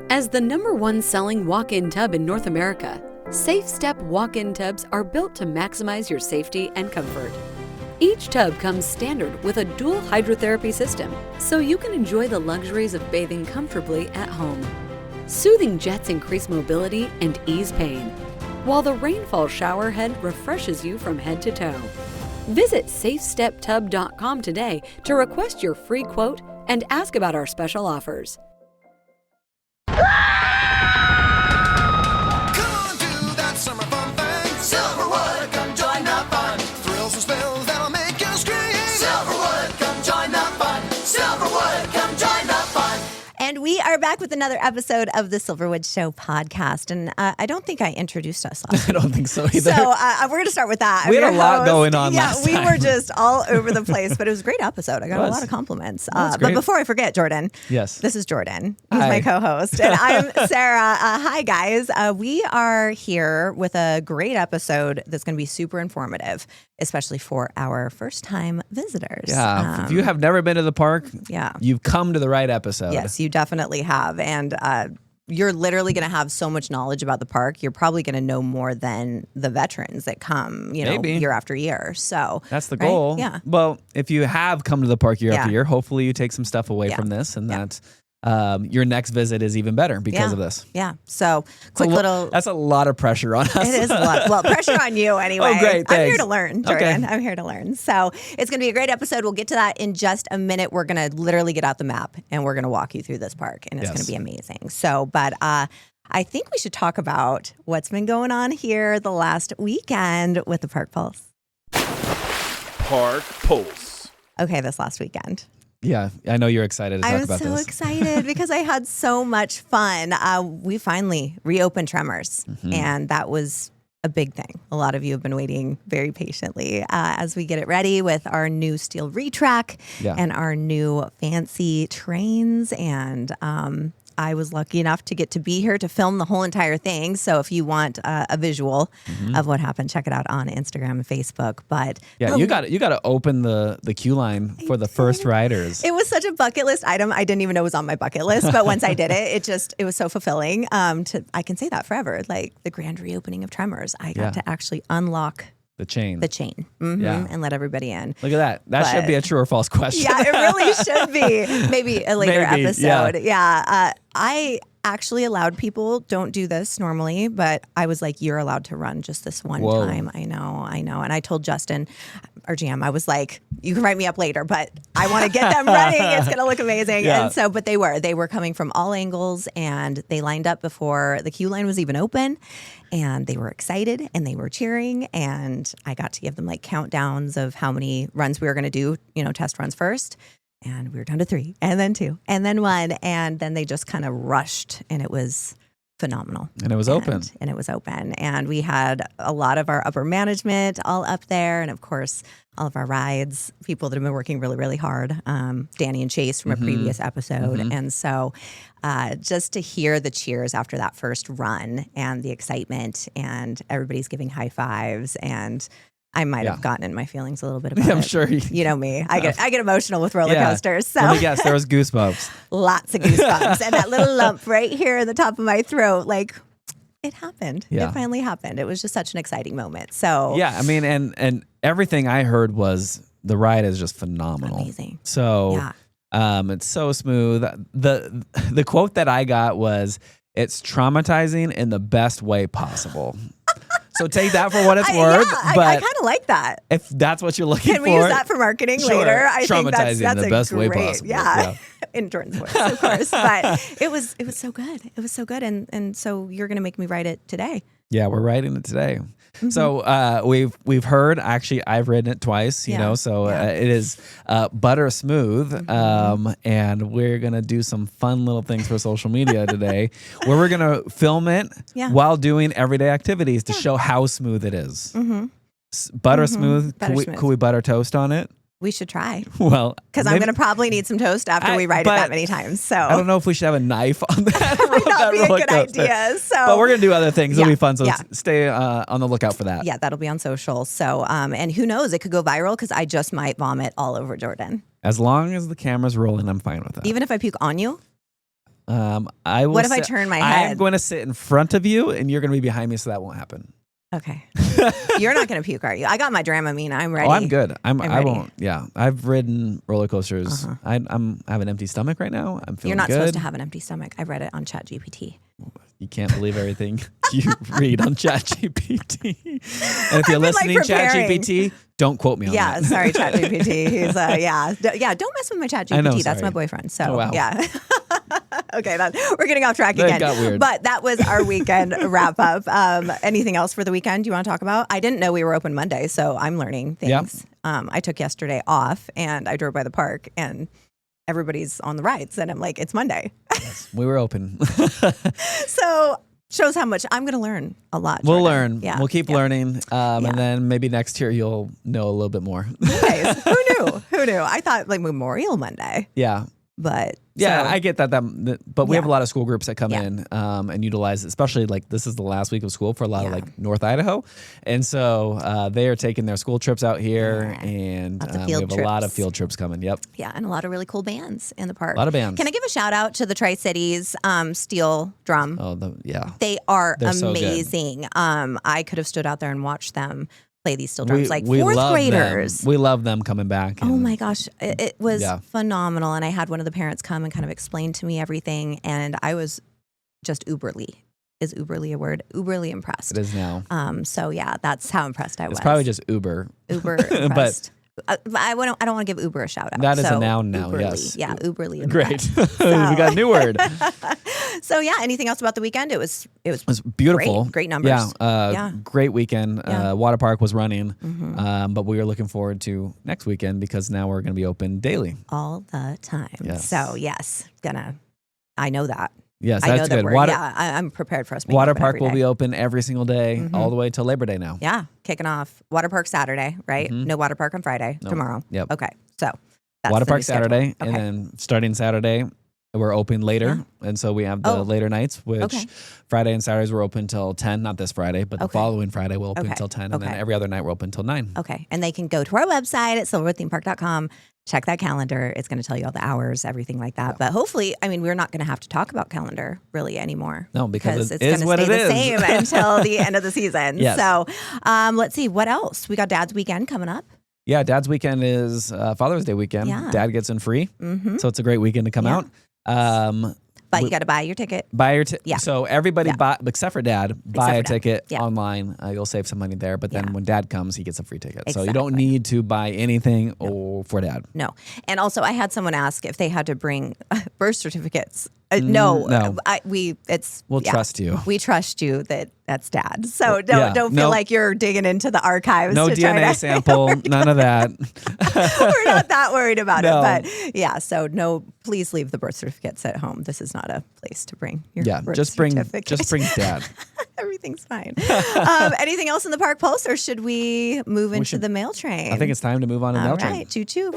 As the #1 selling walk-in tub in North America, Safe Step walk-in tubs are built to maximize your safety and comfort. Each tub comes standard with a dual hydrotherapy system, so you can enjoy the luxuries of bathing comfortably at home. Soothing jets increase mobility and ease pain, while the rainfall shower head refreshes you from head to toe. Visit SafeStepTub.com today to request your free quote and ask about our special offers. Come on, do that summer fun thing. Silverwood, come join the fun. Thrills and spills that'll make you scream. Silverwood, come join the fun. Silverwood, come join the fun. And we are back with another episode of the Silverwood Show Podcast. And I don't think I introduced us last I don't think so either. So we're going to start with that. We had I'm a your lot host. going on last we time. were just all over the place, but it was a great episode. I got a lot of compliments. That's But great. before I forget, Jordan. Yes. This is Jordan. He's Hi. my co-host. And I'm Sarah. Hi, guys. We are here with a great episode that's going to be super informative, especially for our first-time visitors. Yeah. If you have never been to the park, Yeah. you've come to the right episode. Yes, you definitely have. And you're literally going to have so much knowledge about the park. You're probably going to know more than the veterans that come, Maybe. year after year. So That's the right? goal. Yeah. Well, if you have come to the park year after Yeah. year, hopefully you take some stuff away Yeah. from this and Yeah. that your next visit is even better because of this. Yeah. So quick little. That's a lot of pressure on us. It is a lot. Well, pressure on you anyway. Oh, great, I'm here thanks. to learn, Jordan. Okay. I'm here to learn. So it's going to be a great episode. We'll get to that in just a minute. We're going to literally get out the map and we're going to walk you through this park, and it's Yes. going to be amazing. So, but I think we should talk about what's been going on here the last weekend with the Park Pulse. Park Pulse. Okay, this last weekend. Yeah, I know you're excited to talk I'm about so this. excited because I had so much fun. We finally reopened Tremors, Mm-hmm. and that was a big thing. A lot of you have been waiting very patiently as we get it ready with our new steel retrack Yeah. and our new fancy trains. And I was lucky enough to get to be here to film the whole entire thing. So if you want a visual of what happened, check it out on Instagram and Facebook. But Yeah, you got to open the queue line for the first riders. it was such a bucket list item. I didn't even know it was on my bucket list, but once I did it, it was so fulfilling. I can say that forever. Like the grand reopening of Tremors, I got Yeah. to actually unlock The chain. the chain Yeah. and let everybody in. Look at that. That should But- be a true or false question. Yeah, it really should be. Maybe a later Maybe, episode. Yeah. I actually allowed people, don't do this normally, but I was like, you're allowed to run just this one Whoa. time. I know. And I told Justin, our GM, I was like, you can write me up later, but I want to get them running. It's going to look amazing. Yeah. And so, but they were coming from all angles, and they lined up before the queue line was even open, and they were excited and they were cheering. And I got to give them like countdowns of how many runs we were going to do, test runs first. And we were down to 3, and then 2, and then 1. And then they just kind of rushed, and it was phenomenal. And it was open. And it was open. And we had a lot of our upper management all up there. And of course, all of our rides, people that have been working really, really hard. Danny and Chase from a previous episode. And so just to hear the cheers after that first run and the excitement, and everybody's giving high fives, and I might have gotten in my feelings a little bit about I'm it. sure You know me. I get emotional with roller Yeah. coasters. So Let me guess, there was goosebumps. lots of goosebumps. And that little lump right here in the top of my throat, like, it happened. Yeah. It finally happened. It was just such an exciting moment. So Yeah, I mean, and everything I heard was the ride is just phenomenal. Amazing. So it's so smooth. The quote that I got was, "It's traumatizing in the best way possible." So take that for what it's worth. But I kind of like that. if that's what you're looking Can for, we use that for marketing Sure. later? I think that's Traumatizing in the a best way great, possible. Yeah. In Jordan's voice, of course. But it was so good. It was so good. And so you're going to make me write it today. Yeah, we're writing it today. So we've heard. Actually, I've ridden it twice. You know, so it is butter smooth. And we're gonna do some fun little things for social media today, where we're gonna film it while doing everyday activities to show how smooth it is. Butter smooth. Butter Could smooth. we butter toast on it? We should try. Well, Because I'm maybe- going to probably need some toast after we ride it but that many times. So I don't know if we should have a knife on that. might not be a roller good coaster. idea. So, But we're gonna do other things. It'll Yeah, be fun. So yeah. stay on the lookout for that. yeah, that'll be on social. So, and who knows, it could go viral because I just might vomit all over Jordan. As long as the camera's rolling, I'm fine with that. Even if I puke on you. I will. What if I sit- turn my I'm head? going to sit in front of you, and you're going to be behind me, so that won't happen. Okay. You're not going to puke, are you? I got my Dramamine. I'm ready. Oh, I'm good. I ready. won't. Yeah, I've ridden roller coasters. I have an empty stomach right now. I'm feeling You're not good. supposed to have an empty stomach. I read it on ChatGPT. You can't believe everything you read on ChatGPT. And if you're I've been, listening, preparing. ChatGPT, don't quote me on Yeah, that. sorry, ChatGPT. He's Don't mess with my I know, ChatGPT. That's sorry. my boyfriend. So Oh, wow. yeah. Okay, we're getting off track That again. got weird. But that was our weekend wrap up. Anything else for the weekend you want to talk about? I didn't know we were open Monday, so I'm learning things. Yep. I took yesterday off and I drove by the park and everybody's on the rides and I'm like, it's Monday. Yes, we were open. So shows how much I'm going to learn a lot. We'll Jordan. learn. Yeah. We'll keep learning. And then maybe next year you'll know a little bit more. Nice. Who knew? Who knew? I thought like Memorial Monday, Yeah. but Yeah, so- I get that. But we have Yeah. a lot of school groups that come Yeah. in and utilize it, especially like this is the last week of school for a lot of Yeah. like North Idaho. And so they are taking their school trips out here Yeah. and Lots of we field have a lot of trips. field trips coming. Yep. Yeah, and a lot of really cool bands in the park. A lot of bands. Can I give a shout out to the Tri-Cities Steel Drum? Oh, yeah. They are They're so good. amazing. I could have stood out there and watched them play these steel drums, like we fourth love graders. Them. We love them coming back. Oh and- my gosh, it was Yeah. phenomenal. And I had one of the parents come and kind of explain to me everything. And I was just uberly. Is uberly a word? Uberly impressed. It is now. So yeah, that's how impressed I was. It's probably just Uber. Uber impressed. I don't want to give Uber a shout out. That is a so noun now, uberly. yes. Yeah, uberly Great. impressed. We got a new word. So yeah, anything else about the weekend? It was It was beautiful. Great numbers. Yeah, Yeah. great weekend. Yeah. Mm-hmm. Water park was running, but we are looking forward to next weekend because now we're going to be open daily. all the time. Yes. So yes, I know that. Yes, I know that's that good. we're, Water, I'm prepared for us. being water open park every will day. be open every single day, all the way till Labor Day now. Yeah, kicking off water park Saturday, right? No water park on Friday. Tomorrow. Yep. Okay, so that's Water the park new schedule. Saturday, and Okay. then starting Saturday, we're open later, and so we have the Oh. later nights, which Okay. Friday and Saturdays we're open till 10. Not this Friday, but the Okay. following Friday we'll open Okay. till 10, and then Okay. every other night we're open till 9. Okay, and they can go to our website at silverwoodthemepark.com. Check that calendar. It's going to tell you all the hours, everything like that. But hopefully, I mean, we're not going to have to talk about calendar really anymore. No, because it it's is going what to stay it the is. same until the end of the season. Yes. So let's see. What else? We got Dad's Weekend coming up. Yeah, Dad's weekend is Father's Day weekend. Yeah. Dad gets in free, Mm-hmm. so it's a great weekend to come Yeah. out. But you got to buy your ticket. Buy your ticket. Yeah. So everybody Yeah. buy, except for Dad, buy a for Dad. ticket Yeah. online. You'll save some money there. But then Yeah. when Dad comes, he gets a free ticket. So you Exactly. don't need to buy anything for Dad. No. And also, I had someone ask if they had to bring birth certificates. No. no. We'll trust you. We trust you that that's Dad. So Yeah. don't feel No. like you're digging into the archives. No to try DNA to, sample, none of that. We're not that worried about No. it. But yeah, so no, please leave the birth certificates at home. This is not a place to bring your Yeah, birth just bring certificate. Dad. Everything's fine. Anything else in the Park Pulse, or should we move into the mail train? I think it's time to move on to all mail right. train. Choo choo.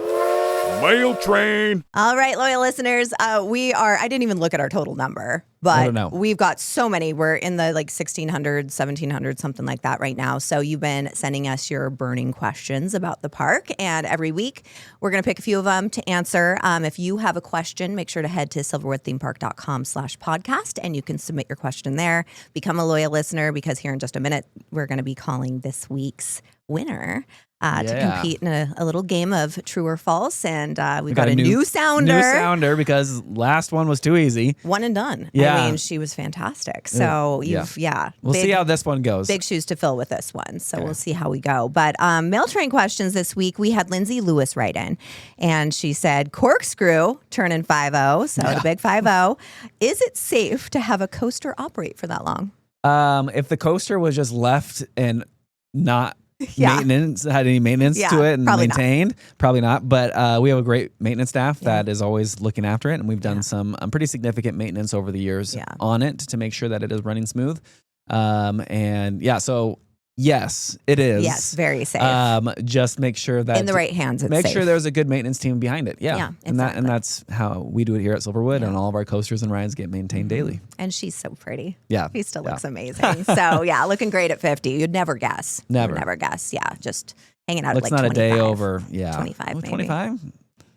Mail train. All right, loyal listeners, I didn't even look at our total number, I but don't know. we've got so many. We're in the 1,600, 1,700, something like that right now. So you've been sending us your burning questions about the park. And every week, we're going to pick a few of them to answer. If you have a question, make sure to head to silverwoodthemepark.com/podcast and you can submit your question there. Become a loyal listener because here in just a minute, we're going to be calling this week's winner. To Yeah. compete in a little game of true or false. And we've got a new sounder. New sounder because last one was too easy. One and done. Yeah. I mean, she was fantastic. So We'll see how this one goes. big shoes to fill with this one. So we'll see how we go. But mail train questions this week, we had Lindsay Lewis write in. And she said, corkscrew turning 5-0. So the big 5-0. Is it safe to have a coaster operate for that long? If the coaster was just left and not Yeah. maintenance, had any maintenance Yeah, to it and probably not. maintained, probably not. But we have a great maintenance staff that is always looking after it. And we've done some pretty significant maintenance over the years on it to make sure that it is running smooth. So yes, it is. Yes, very safe. Just make sure that in the right hands, it's make safe. sure there's a good maintenance team behind it. Yeah. Yeah, and exactly. that's how we do it here at Silverwood, and all of our coasters and rides get maintained daily. And she's so pretty. Yeah. She still Yeah. looks amazing. So, yeah, looking great at 50. You'd never guess. Never. You'd never guess. Yeah, just hanging out It's at like not 25. a day over. Yeah. 25 maybe. 25?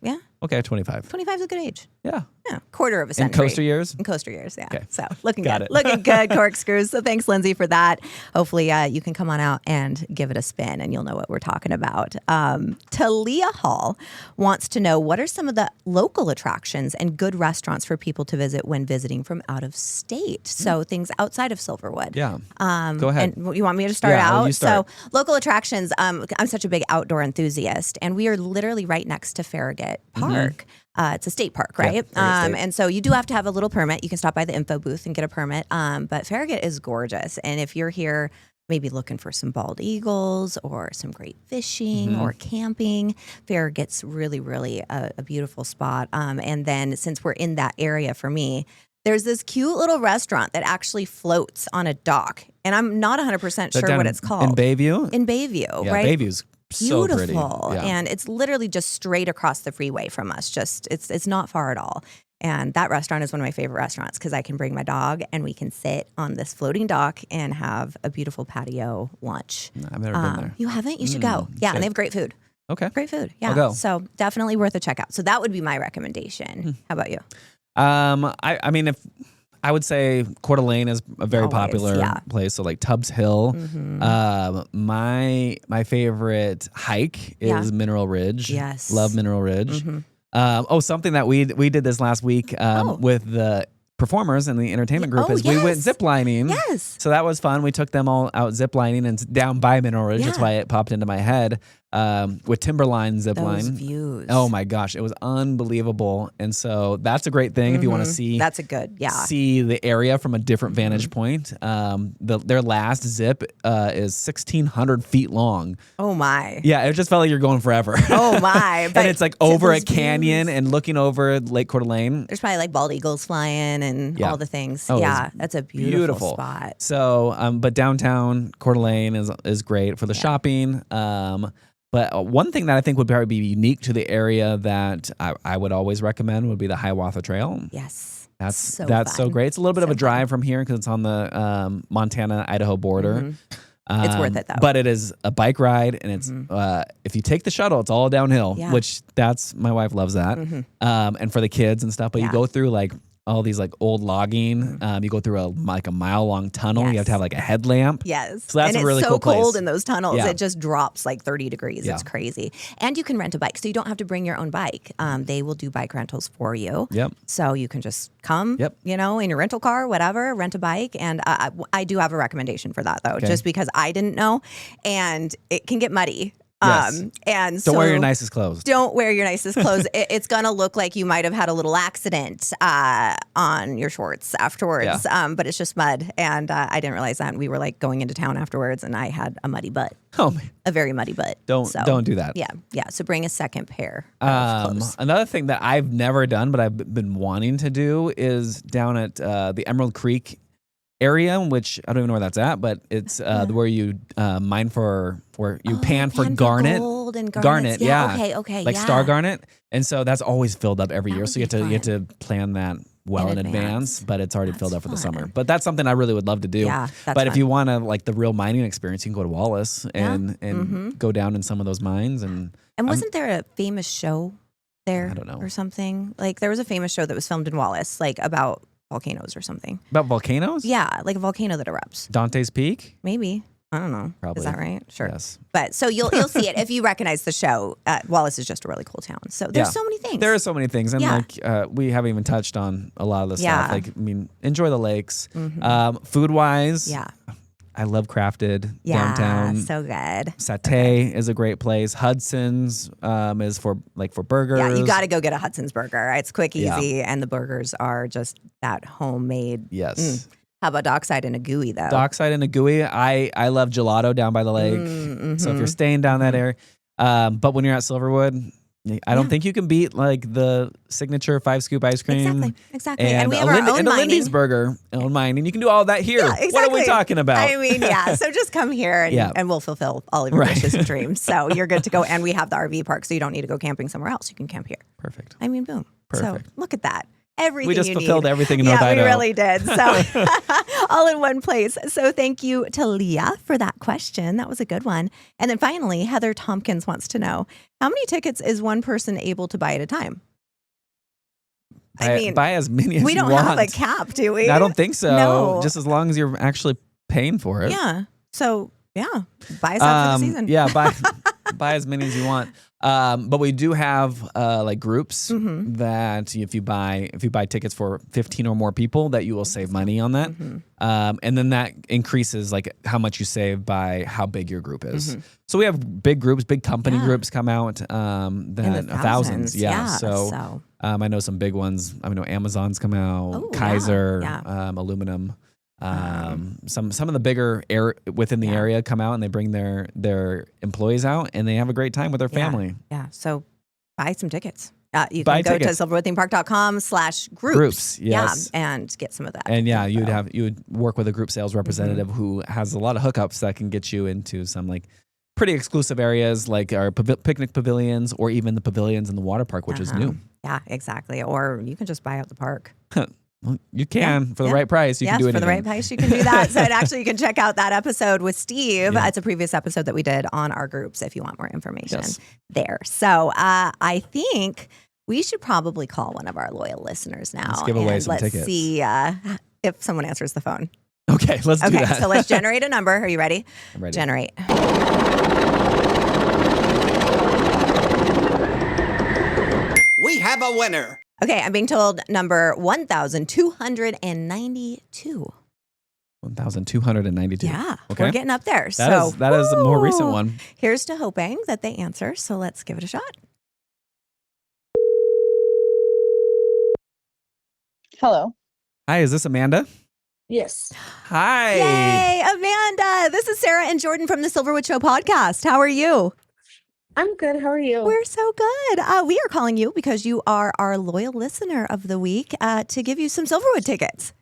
Yeah, Okay, 25. 25 is a good age. Yeah. Yeah, quarter of a In century. coaster years? In coaster years, yeah. Okay. So looking Got good. it. Looking good, corkscrews. So thanks, Lindsay, for that. Hopefully you can come on out and give it a spin and you'll know what we're talking about. Talia Hall wants to know, what are some of the local attractions and good restaurants for people to visit when visiting from out of state? So things outside of Silverwood. Yeah. Go ahead. And you want me to start Yeah, out? you start. So local attractions, I'm such a big outdoor enthusiast, and we are literally right next to Farragut Park. It's a state park, right? Farragut State. And so you do have to have a little permit. You can stop by the info booth and get a permit. But Farragut is gorgeous. And if you're here maybe looking for some bald eagles or some great fishing or camping, Farragut's really, really a beautiful spot. And then since we're in that area for me, there's this cute little restaurant that actually floats on a dock. And I'm not 100% sure what it's called. In Bayview? In Bayview, Yeah, right? Bayview's so pretty. Beautiful. Yeah. And it's literally just straight across the freeway from us. Just it's not far at all. And that restaurant is one of my favorite restaurants because I can bring my dog and we can sit on this floating dock and have a beautiful patio lunch. I've never been there. You haven't? You should go. Yeah, okay. and they have great food. Okay. Great food. Yeah. I'll go. So definitely worth a check out. So that would be my recommendation. How about you? I mean, if I would say Coeur d'Alene is a very Always, popular yeah. place. So like Tubbs Hill. My favorite hike is Yeah. Mineral Ridge. Yes. Love Mineral Ridge. Something that we did this last week with the performers and the entertainment group is we went yes. ziplining. Yes. So that was fun. We took them all out ziplining and down by Mineral Ridge. That's Yeah. why it popped into my head. With Timberline zipline. Those views. Oh my gosh, it was unbelievable. And so that's a great thing if you want to see That's a good, yeah. see the area from a different vantage point. Their last zip is 1,600 feet long. Oh my. Yeah, it just felt like you're going forever. Oh my. And it's like over a those canyon views. and looking over Lake Coeur d'Alene. There's probably like bald eagles flying and Yeah. all the things. Oh, yeah, it's that's a beautiful spot. So, but downtown Coeur d'Alene is great for the shopping. But one thing that I think would probably be unique to the area that I would always recommend would be the Hiawatha Trail. Yes. That's so so fun. great. It's a little bit of So a drive from here because it's on the Montana-Idaho border. It's worth it, though. But it is a bike ride, and it's if you take the shuttle, it's all downhill. Yeah. Which my wife loves that. And for the kids and stuff. But you Yeah. go through like all these like old logging. You go through a mile long tunnel. You have to have like a headlamp. Yes. So that's and a really it's so cool place. cold in those tunnels. Yeah. It just drops like 30 degrees. Yeah. It's crazy. And you can rent a bike. So you don't have to bring your own bike. They will do bike rentals for you. Yep. So you can just come, Yep. in your rental car, whatever, rent a bike. And I do have a recommendation for that, though, just because I didn't know. And it can get muddy. Yes. And Don't wear so your nicest clothes. Don't wear your nicest clothes. It's going to look like you might have had a little accident on your shorts afterwards. But it's just mud. And I didn't realize that. And we were like going into town afterwards and I had a muddy butt, Oh man. a very muddy butt. Don't do that. Yeah. Yeah. So bring a second pair of clothes. Another thing that I've never done, but I've been wanting to do is down at the Emerald Creek area, which I don't even know where that's at, but it's where you mine for, where you pan for garnet. Gold and Garnet, yeah. Okay. Like yeah. star garnet. And so that's always filled up every That year. would So you be have to plan that well in advance, but it's already filled up for the fun. summer. But that's something I really would love to do. Yeah, that's but if fun. you want to like the real mining experience, you can go to Wallace and go down in some of those mines. And wasn't there a famous show there? I don't know. Or something? Like there was a famous show that was filmed in Wallace, like about volcanoes or something. about volcanoes? Yeah, like a volcano that erupts. Dante's Peak? Maybe. I don't know. Probably. Is that right? Sure. Yes. But so you'll see it if you recognize the show. Wallace is just a really cool town. So there's so many things. There are so many things. And Yeah. like we haven't even touched on a lot of the Yeah. stuff. Like, I mean, enjoy the lakes. Food wise, Yeah. I love Crafted Yeah. downtown. So good. Satay is a great place. Hudson's is for burgers. Yeah, you got to go get a Hudson's burger. It's quick, Yeah. easy, and the burgers are just that homemade. Yes. How about Dockside and a gooey though? Dockside and a gooey. I love gelato down by the lake. So if you're staying down that area, but when you're at Silverwood, I don't think you can beat like the signature 5-scoop ice cream. Exactly. And we have our own and a Lindy's mining. burger, own mining. You can do all that here. Yeah, exactly. What are we talking about? I mean, yeah. So just come here and we'll fulfill all of your Right. wishes and dreams. So you're good to go. And we have the RV park, so you don't need to go camping somewhere else. You can camp here. Perfect. I mean, boom. Perfect. So look at that. Everything We just you fulfilled need. everything in North Yeah, Idaho. we really did. So all in one place. So thank you to Leah for that question. That was a good one. And then finally, Heather Tompkins wants to know, how many tickets is one person able to buy at a time? buy as many as we you don't want. have a cap, do we? I don't think so. No. Just as long as you're actually paying for it. Yeah. So buy us out for the season. Yeah, buy as many as you want. But we do have like groups that if you buy tickets for 15 or more people, that you will save money on that. And then that increases like how much you save by how big your group is. So we have big groups, big company groups come out that thousands. Yeah. So I know some big ones. I know Amazon's come out, Kaiser, Aluminum. Some of the bigger within the area come out and they bring their employees out and they have a great time with their family. Yeah. So buy some tickets. You can go to silverwoodthemepark.com/groups. Yes. And get some of that. And you would work with a group sales representative who has a lot of hookups that can get you into some like pretty exclusive areas like our picnic pavilions or even the pavilions in the water park, which is new. Yeah, exactly. Or you can just buy out the park. Well, you can for the right price. You can do anything. For the right price, you can do that. So actually, you can check out that episode with Steve. It's a previous episode that we did on our groups if you want more information there. So I think we should probably call one of our loyal listeners now. Let's give away some tickets. Let's see if someone answers the phone. Okay, let's do that. Okay, so let's generate a number. Are you ready? I'm ready. Generate. We have a winner. Okay, I'm being told number 1,292. 1,292. Yeah, okay. We're getting up there. That is a more recent one. Here's to hoping that they answer. So let's give it a shot. Hello. Hi, is this Amanda? Yes. Hi. Yay, Amanda. This is Sara and Jordan from the Silverwood Show Podcast. How are you? I'm good. How are you? We're so good. We are calling you because you are our loyal listener of the week to give you some Silverwood tickets.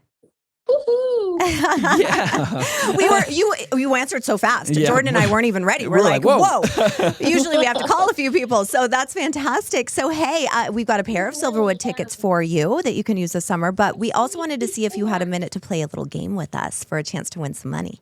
Woohoo. Yeah. You answered so fast. Yeah. Jordan and I weren't even ready. We're like, whoa. Usually we have to call a few people. So that's fantastic. So, hey, we've got a pair of Silverwood tickets for you that you can use this summer. But we also wanted to see if you had a minute to play a little game with us for a chance to win some money.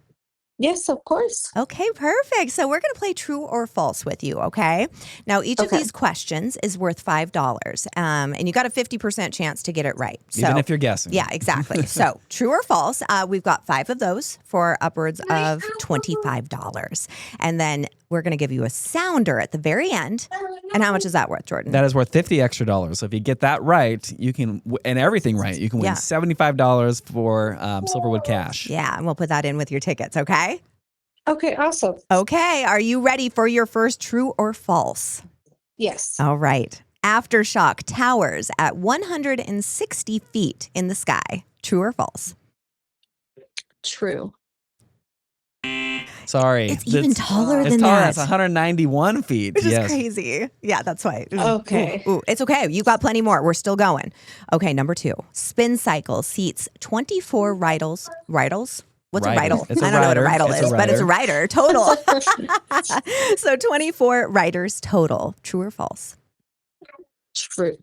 Yes, of course. Okay, perfect. So we're going to play true or false with you, okay? Now, each of these questions is worth $5, and you got a 50% chance to get it right. Even if you're guessing. Yeah, exactly. So true or false, we've got 5 of those for upwards of $25. And then we're going to give you a sounder at the very end. And how much is that worth, Jordan? That is worth $50 extra. So if you get that right, you can, and everything right, you can win $75 for Silverwood cash. Yeah, and we'll put that in with your tickets, okay? Okay, awesome. Okay, are you ready for your first true or false? Yes. All right. Aftershock towers at 160 feet in the sky. True or false? True. Sorry. It's even taller than it's taller. that. It's 191 feet. Which is crazy. Yeah, that's why. Okay. Ooh, it's okay. You got plenty more. We're still going. Okay, number 2. Spin cycle seats 24 ridles. Ridles? What's a Rider. ridle? It's a I don't know what a rider. ridle It's a is, but it's a rider. rider total. So 24 riders total. True or false? True.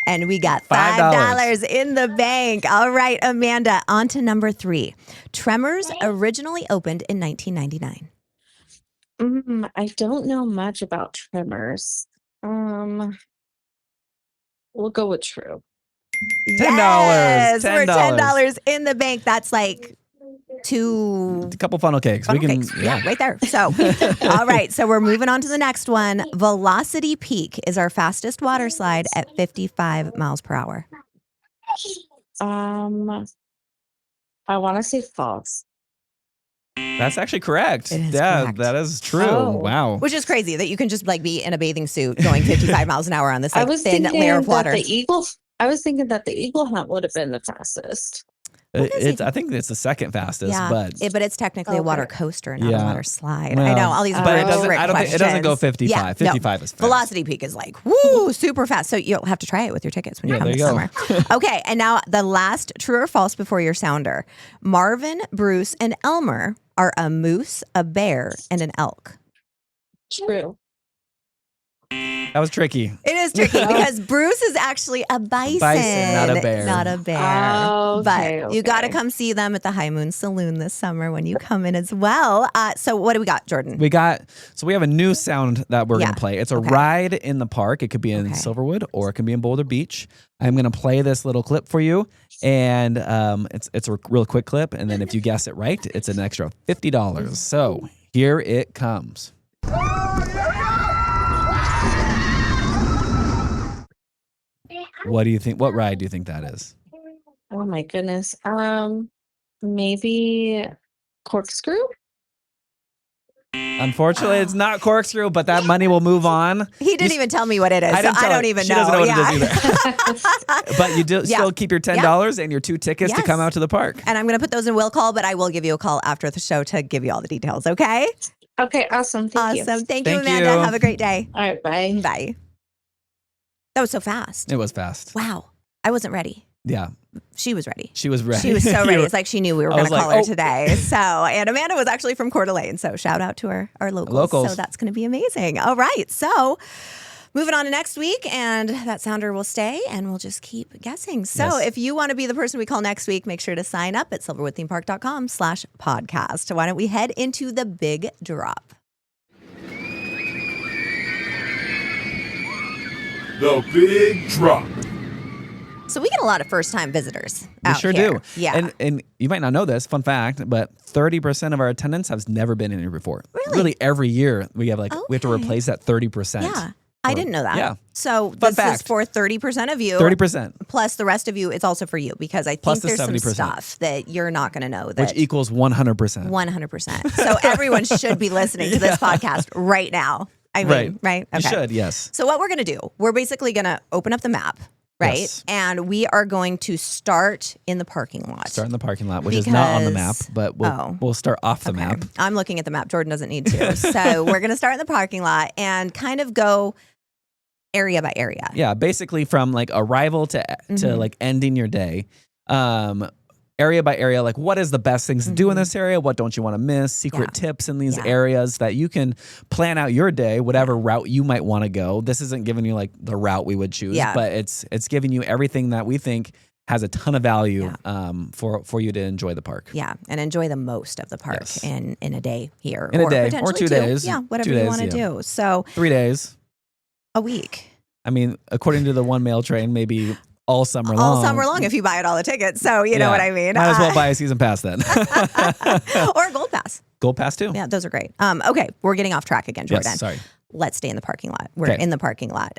And we got $5 in the bank. All right, Amanda, on to number 3. Tremors originally opened in 1999. I don't know much about Tremors. We'll go with true. $10. Yes, we're $10. $10 in the bank. That's like A couple funnel cakes. funnel cakes. Yeah, right there. So, all right. So we're moving on to the next one. Velocity Peak is our fastest water slide at 55 miles per hour. I want to say false. That's actually correct. It is correct. That is true. Oh. Wow. Which is crazy that you can just like be in a bathing suit going 55 miles an hour on this I like, was thin thinking layer of water. I was thinking that the Eagle Hunt would have been the fastest. I think it's the second fastest, but but it's technically a water coaster, not a water slide. Well, I know all these. but it doesn't. trick I don't think it doesn't go questions. 55. Yeah, 55 is fast. Velocity Peak is like woo, super fast. So you'll have to try it with your tickets when you come there this you summer. Okay, and now the last true or false before your sounder. Marvin, Bruce, and Elmer are a moose, a bear, and an elk. True. That was tricky. It is tricky because Bruce is actually a bison. Bison, not a bear. Not a bear. Oh, okay, but you got to okay. come see them at the High Moon Saloon this summer when you come in as well. So what do we got, Jordan? We have a new sound that we're going to play. It's a Okay. ride in the park. It could be in Okay. Silverwood or it can be in Boulder Beach. I'm going to play this little clip for you. And it's a real quick clip. And then if you guess it right, it's an extra $50. So here it comes. What do you think? What ride do you think that is? Oh my goodness. Maybe corkscrew? Unfortunately, it's not corkscrew, but that money will move on. He didn't even tell me what it is, I so didn't tell I don't her. even She know. doesn't know what it is either. But you do Yeah. still keep your $10 and your 2 tickets to Yes. come out to the park. And I'm going to put those in will call, but I will give you a call after the show to give you all the details, okay? Okay, awesome. Thank you. Awesome. Thank you, Thank Amanda. you. Have a great day. All right, bye. Bye. That was so fast. It was fast. Wow. I wasn't ready. Yeah, She was ready. she was ready. She was so You ready. were- It's like she knew we were I going was to call like, her oh. today. So, and Amanda was actually from Coeur d'Alene. So, shout out to our locals. So, that's going to be amazing. All right. So, moving on to next week, and that sounder will stay, and we'll just keep guessing. So, Yes. if you want to be the person we call next week, make sure to sign up at silverwoodthemepark.com/podcast. Why don't we head into the big drop? The Big Drop. So, we get a lot of first-time visitors. We out sure here. do. Yeah. And you might not know this, fun fact, but 30% of our attendance has never been in here before. Really? Every year we have we have to Okay. replace that 30%. Yeah. I didn't know that. Yeah. So, Fun this is fact. for 30% of you. 30%, Plus the rest of you, it's also for you because I Plus think the there's some 70%. stuff that you're not going to know that which equals 100%. 100%. So everyone should be listening to this podcast right now. I mean, right? You should, yes. So what we're going to do, we're basically going to open up the map, right? Yes. And we are going to start in the parking lot. Start in the parking lot, which is not on the map, Because- but Oh. we'll start off the Okay. map. I'm looking at the map. Jordan doesn't need to. So we're going to start in the parking lot and kind of go area by area. Yeah, basically from arrival to Mhm. ending your day. Area by area, what is the best things to do in this area? What don't you want to miss? Secret Mm-hmm. Yeah. tips in these Yeah. areas that you can plan out your day, whatever route you might want to go. This isn't giving you the route we would choose, Yeah. but it's giving you everything that we think has a ton of value for you to enjoy the park. Yeah, and enjoy the most of the park Yes. in a day here. In a day, or potentially 2 two. days. Yeah, whatever 2 you days, want to yeah. do. So 3 days. a week. I mean, according to the one mail train, maybe all summer long. All summer long if you buy it all the tickets. So you know Yeah. what I mean. Might as well buy a season pass then. or a gold pass. Gold pass too. Yeah, those are great. Okay, we're getting off track again, Jordan. Yes, sorry. Let's stay in the parking lot. We're Okay. in the parking lot.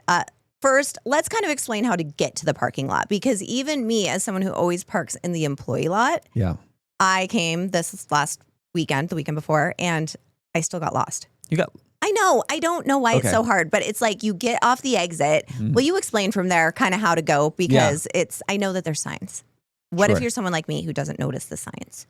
First, let's kind of explain how to get to the parking lot because even me, as someone who always parks in the employee lot, Yeah. I came this last weekend, the weekend before, and I still got lost. You got I know. I don't know why it's Okay. so hard, but it's like you get off the exit. Will you explain from there kind of how to go? Because I know that there's signs. What if Sure. you're someone like me who doesn't notice the signs?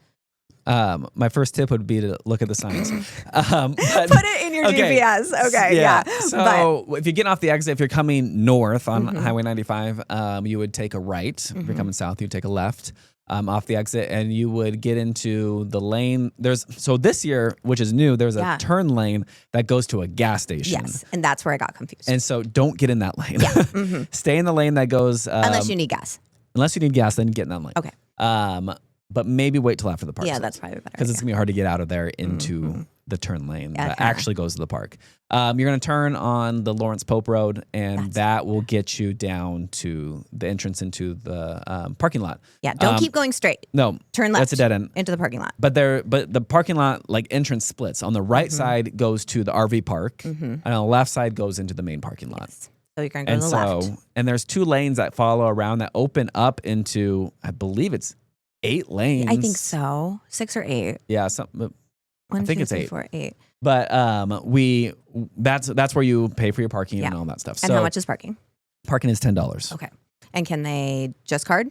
my first tip would be to look at the signs. But- Put it in your okay. GPS. Okay, yeah. So if you're getting off the exit, if you're coming north on Mm-hmm. Highway 95, you would take a right. If you're coming south, you'd take a left off the exit, and you would get into the lane. So this year, which is new, there's Yeah. a turn lane that goes to a gas station. Yes, and that's where I got confused. And so don't get in that lane. Yeah. Mm-hmm. Stay in the lane that goes Unless you need gas. unless you need gas, then get in that lane. Okay. But maybe wait till after the park. Yeah, that's probably better. Because it's gonna be hard to get out of there into the turn lane that Okay. actually goes to the park. You're gonna turn on the Lawrence Pope Road, and that will get you down to the entrance into the parking lot. Yeah, don't keep going straight. No, Turn left. That's a dead end. Into the parking lot. But the parking lot entrance splits. On the right side goes to the RV park, and on the left side goes into the main parking lot. So you're going to go And to the so, left. and there's 2 lanes that follow around that open up into, I believe it's 8 lanes. I think so. 6 or 8. Yeah, One, think two, it's three, 8. 4, 8. But that's where you pay for your parking and Yeah. all that stuff. And So how much is parking? parking is $10. Okay. And can they just card?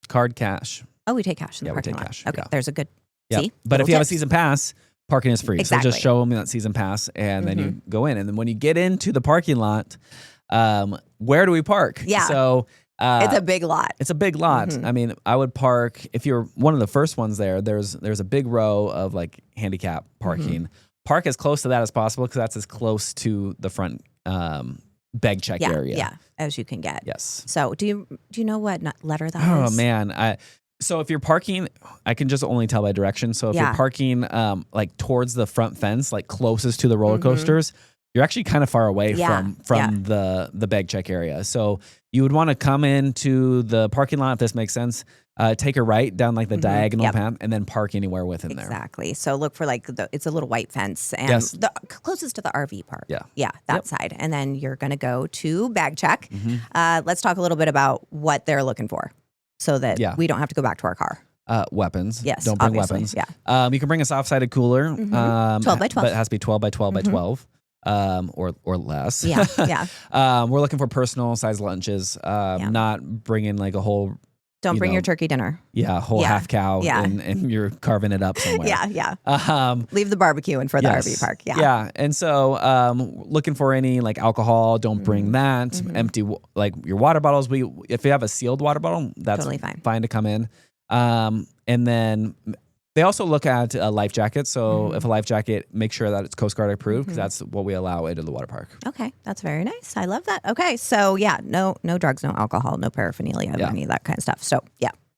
Card, cash. Oh, we take cash in the Yeah, we parking take lot. cash, Okay, yeah. there's a good. Yeah. See? But if Little you have a tips. season pass, parking is free. So Exactly. just show them that season pass, and then you go in. And then when you get into the parking lot, where do we park? Yeah. So It's a big lot. it's a big lot. I mean, I would park if you're one of the first ones there. There's a big row of handicap parking. Park as close to that as possible because that's as close to the front bag check area. as you can get. Yes. So do you know what letter that Oh is? man, so if you're parking, I can just only tell by direction. So if you're parking like towards the front fence, like closest to the roller coasters, you're actually kind of far away from the bag check area. So you would want to come into the parking lot, if this makes sense. Take a right down like the diagonal path, and then park anywhere within there. Exactly. So look for like it's a little white fence, and the closest to the RV park. Yeah, that side, and then you're going to go to bag check. Let's talk a little bit about what they're looking for, so that we don't have to go back to our car. Weapons. Yes, don't bring obviously, weapons. Yeah. You can bring a soft-sided cooler. 12 by 12. But it has to be 12 by 12 by 12. Or less. Yeah. We're looking for personal size lunches. Not bringing like a whole. Don't bring your turkey dinner. Yeah, whole half cow, and you're carving it up somewhere. Leave the barbecue in for the RV park. Yeah, and so looking for any like alcohol. Don't bring that. Empty like your water bottles. If you have a sealed water bottle, that's totally fine to come in. And then. They also look at a life jacket. So if a life jacket, make sure that it's Coast Guard approved, because that's what we allow into the water park. Okay, that's very nice. I love that. Okay, so no drugs, no alcohol, no paraphernalia, any of that kind of stuff. So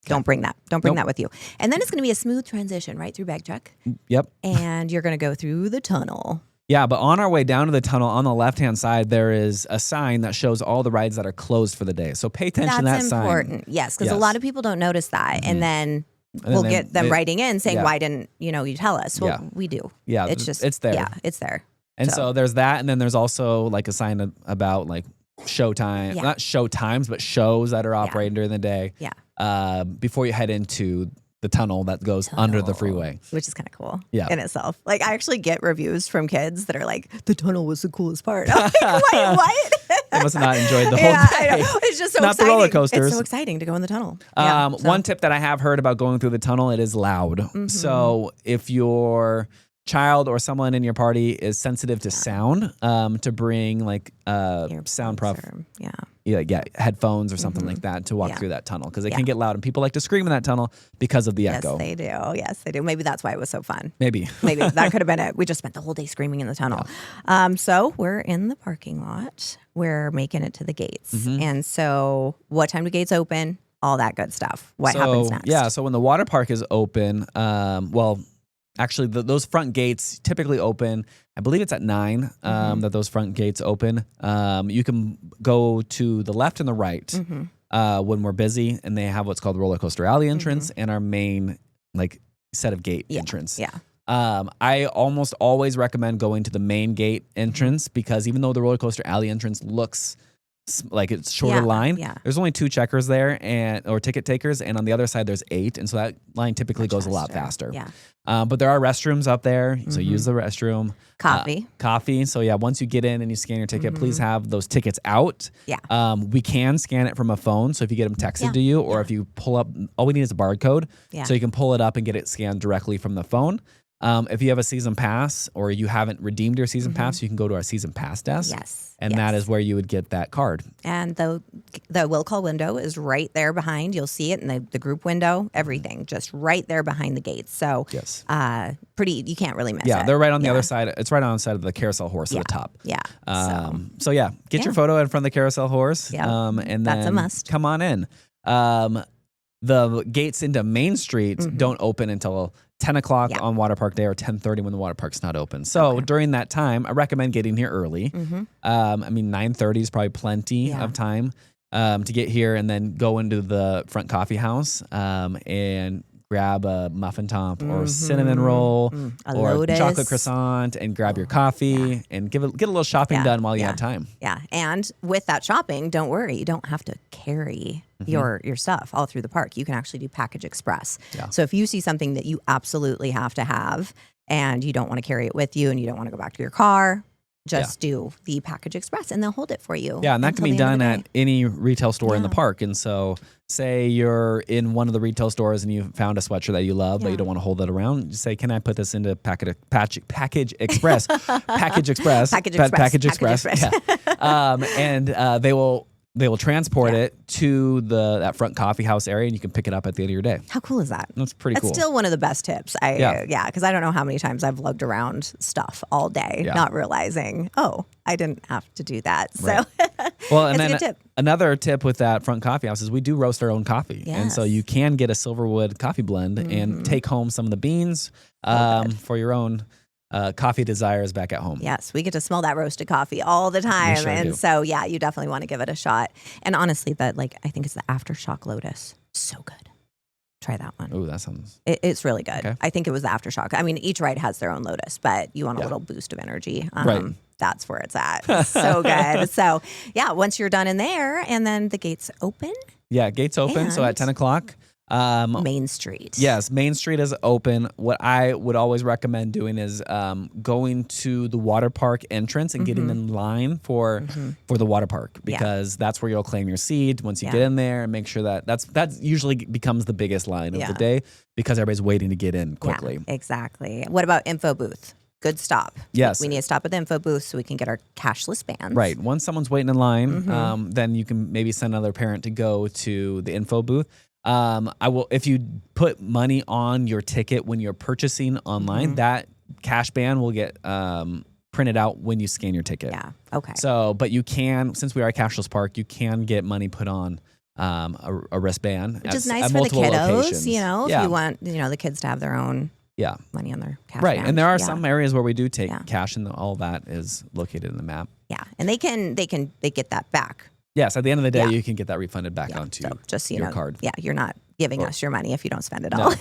don't bring that. Don't bring that with you. And then it's going to be a smooth transition right through bag check. Yep. And you're going to go through the tunnel. Yeah, but on our way down to the tunnel, on the left-hand side, there is a sign that shows all the rides that are closed for the day. So pay attention to that sign. That's important. Yes, because a lot of people don't notice that. And then we'll get them writing in saying, why didn't you tell us? Well, we do. Yeah, it's just it's there. Yeah, it's there. And so there's that, and then there's also like a sign about like showtime, not show times, but shows that are operating during the day. Yeah. Before you head into the tunnel that goes under the freeway, which is kind of cool. In itself. Like I actually get reviews from kids that are like, the tunnel was the coolest part. I'm like, what? They must have not enjoyed the whole day. I know. It's just so not exciting. the roller coasters. It's so exciting to go in the tunnel. One tip that I have heard about going through the tunnel, it is loud. So if your child or someone in your party is sensitive to sound, to bring like soundproof, headphones or something like that to walk through that tunnel, because it can get loud and people like to scream in that tunnel because of the echo. Yes, they do. Maybe that's why it was so fun. Maybe that could have been it. We just spent the whole day screaming in the tunnel. So we're in the parking lot. We're making it to the gates. And so what time do gates open? All that good stuff. What happens next? Yeah, so when the water park is open, actually, those front gates typically open. I believe it's at 9 that those front gates open. You can go to the left and the right when we're busy, and they have what's called Roller Coaster Alley entrance and our main like set of gate entrance. Yeah. I almost always recommend going to the main gate entrance, because even though the Roller Coaster Alley entrance looks like it's shorter line, there's only 2 checkers there or ticket takers, and on the other side there's 8, and so that line typically goes a lot faster. But there are restrooms up there, so use the restroom. Coffee. So once you get in and you scan your ticket, please have those tickets out. We can scan it from a phone, so if you get them texted to you, or if you pull up, all we need is a barcode, so you can pull it up and get it scanned directly from the phone. If you have a season pass or you haven't redeemed your season pass, you can go to our season pass desk. And that is where you would get that card. And the will call window is right there behind. You'll see it in the group window, everything just right there behind the gates. So you can't really miss it. Yeah, they're right on the other side. It's right on the side of the carousel horse at the top. So get your photo in front of the carousel horse. And then that's a must. Come on in. The gates into Main Street don't open until 10 o'clock on Water Park Day, or 10:30 when the water park's not open. So during that time, I recommend getting here early. 9:30 is probably plenty of time to get here, and then go into the front coffee house and grab a muffin top or cinnamon roll or Lotus. chocolate croissant, and grab your coffee and get a little shopping done while you have time. Yeah, and with that shopping, don't worry, you don't have to carry your stuff all through the park. You can actually do Package Express. So if you see something that you absolutely have to have and you don't want to carry it with you and you don't want to go back to your car, just do the Package Express and they'll hold it for you. Yeah, and that can be done at any retail store in the park. And so say you're in one of the retail stores and you found a sweatshirt that you love, but you don't want to hold it around. Just say, can I put this into Package Express? Package Express. Package Express. Yeah. And they will they will transport it to that front coffee house area, and you can pick it up at the end of your day. How cool is that? That's pretty cool. That's still one of the best tips. Because I don't know how many times I've lugged around stuff all day, not realizing, I didn't have to do that. So, well, and that's then a good tip. Another tip with that front coffee house is we do roast our own coffee, and so you can get a Silverwood coffee blend and take home some of the beans for your own coffee desires back at home. Yes, we get to smell that roasted coffee all the time. We sure and do. so, you definitely want to give it a shot. And honestly, I think it's the Aftershock Lotus. So good. Try that one. Ooh, that sounds... It's really good. Okay. I think it was the Aftershock. I mean, each ride has their own Lotus, but you want a little boost of energy. Right. That's where it's at. So good. So, once you're done in there, and then the gates open. Yeah, gates open. So at 10 o'clock... Main Street. Yes, Main Street is open. What I would always recommend doing is going to the water park entrance and getting in line for the water park, because that's where you'll claim your seat once you get in there, and make sure that usually becomes the biggest line of the day, because everybody's waiting to get in quickly. Yeah, exactly. What about info booth? Good stop. Yes. We need to stop at the info booth so we can get our cashless bands. Right. Once someone's waiting in line, then you can maybe send another parent to go to the info booth. If you put money on your ticket when you're purchasing online, that cash band will get printed out when you scan your ticket. Yeah. Okay. So, but you can, since we are a cashless park, you can get money put on a wristband. Which is nice for the kiddos, if you want, the kids to have their own money on their cash band. And there are some areas where we do take cash, and all that is located in the map. Yeah. And they get that back. Yes, at the end of the day, you can get that refunded back onto your card. Yeah, you're not giving us your money if you don't spend it all.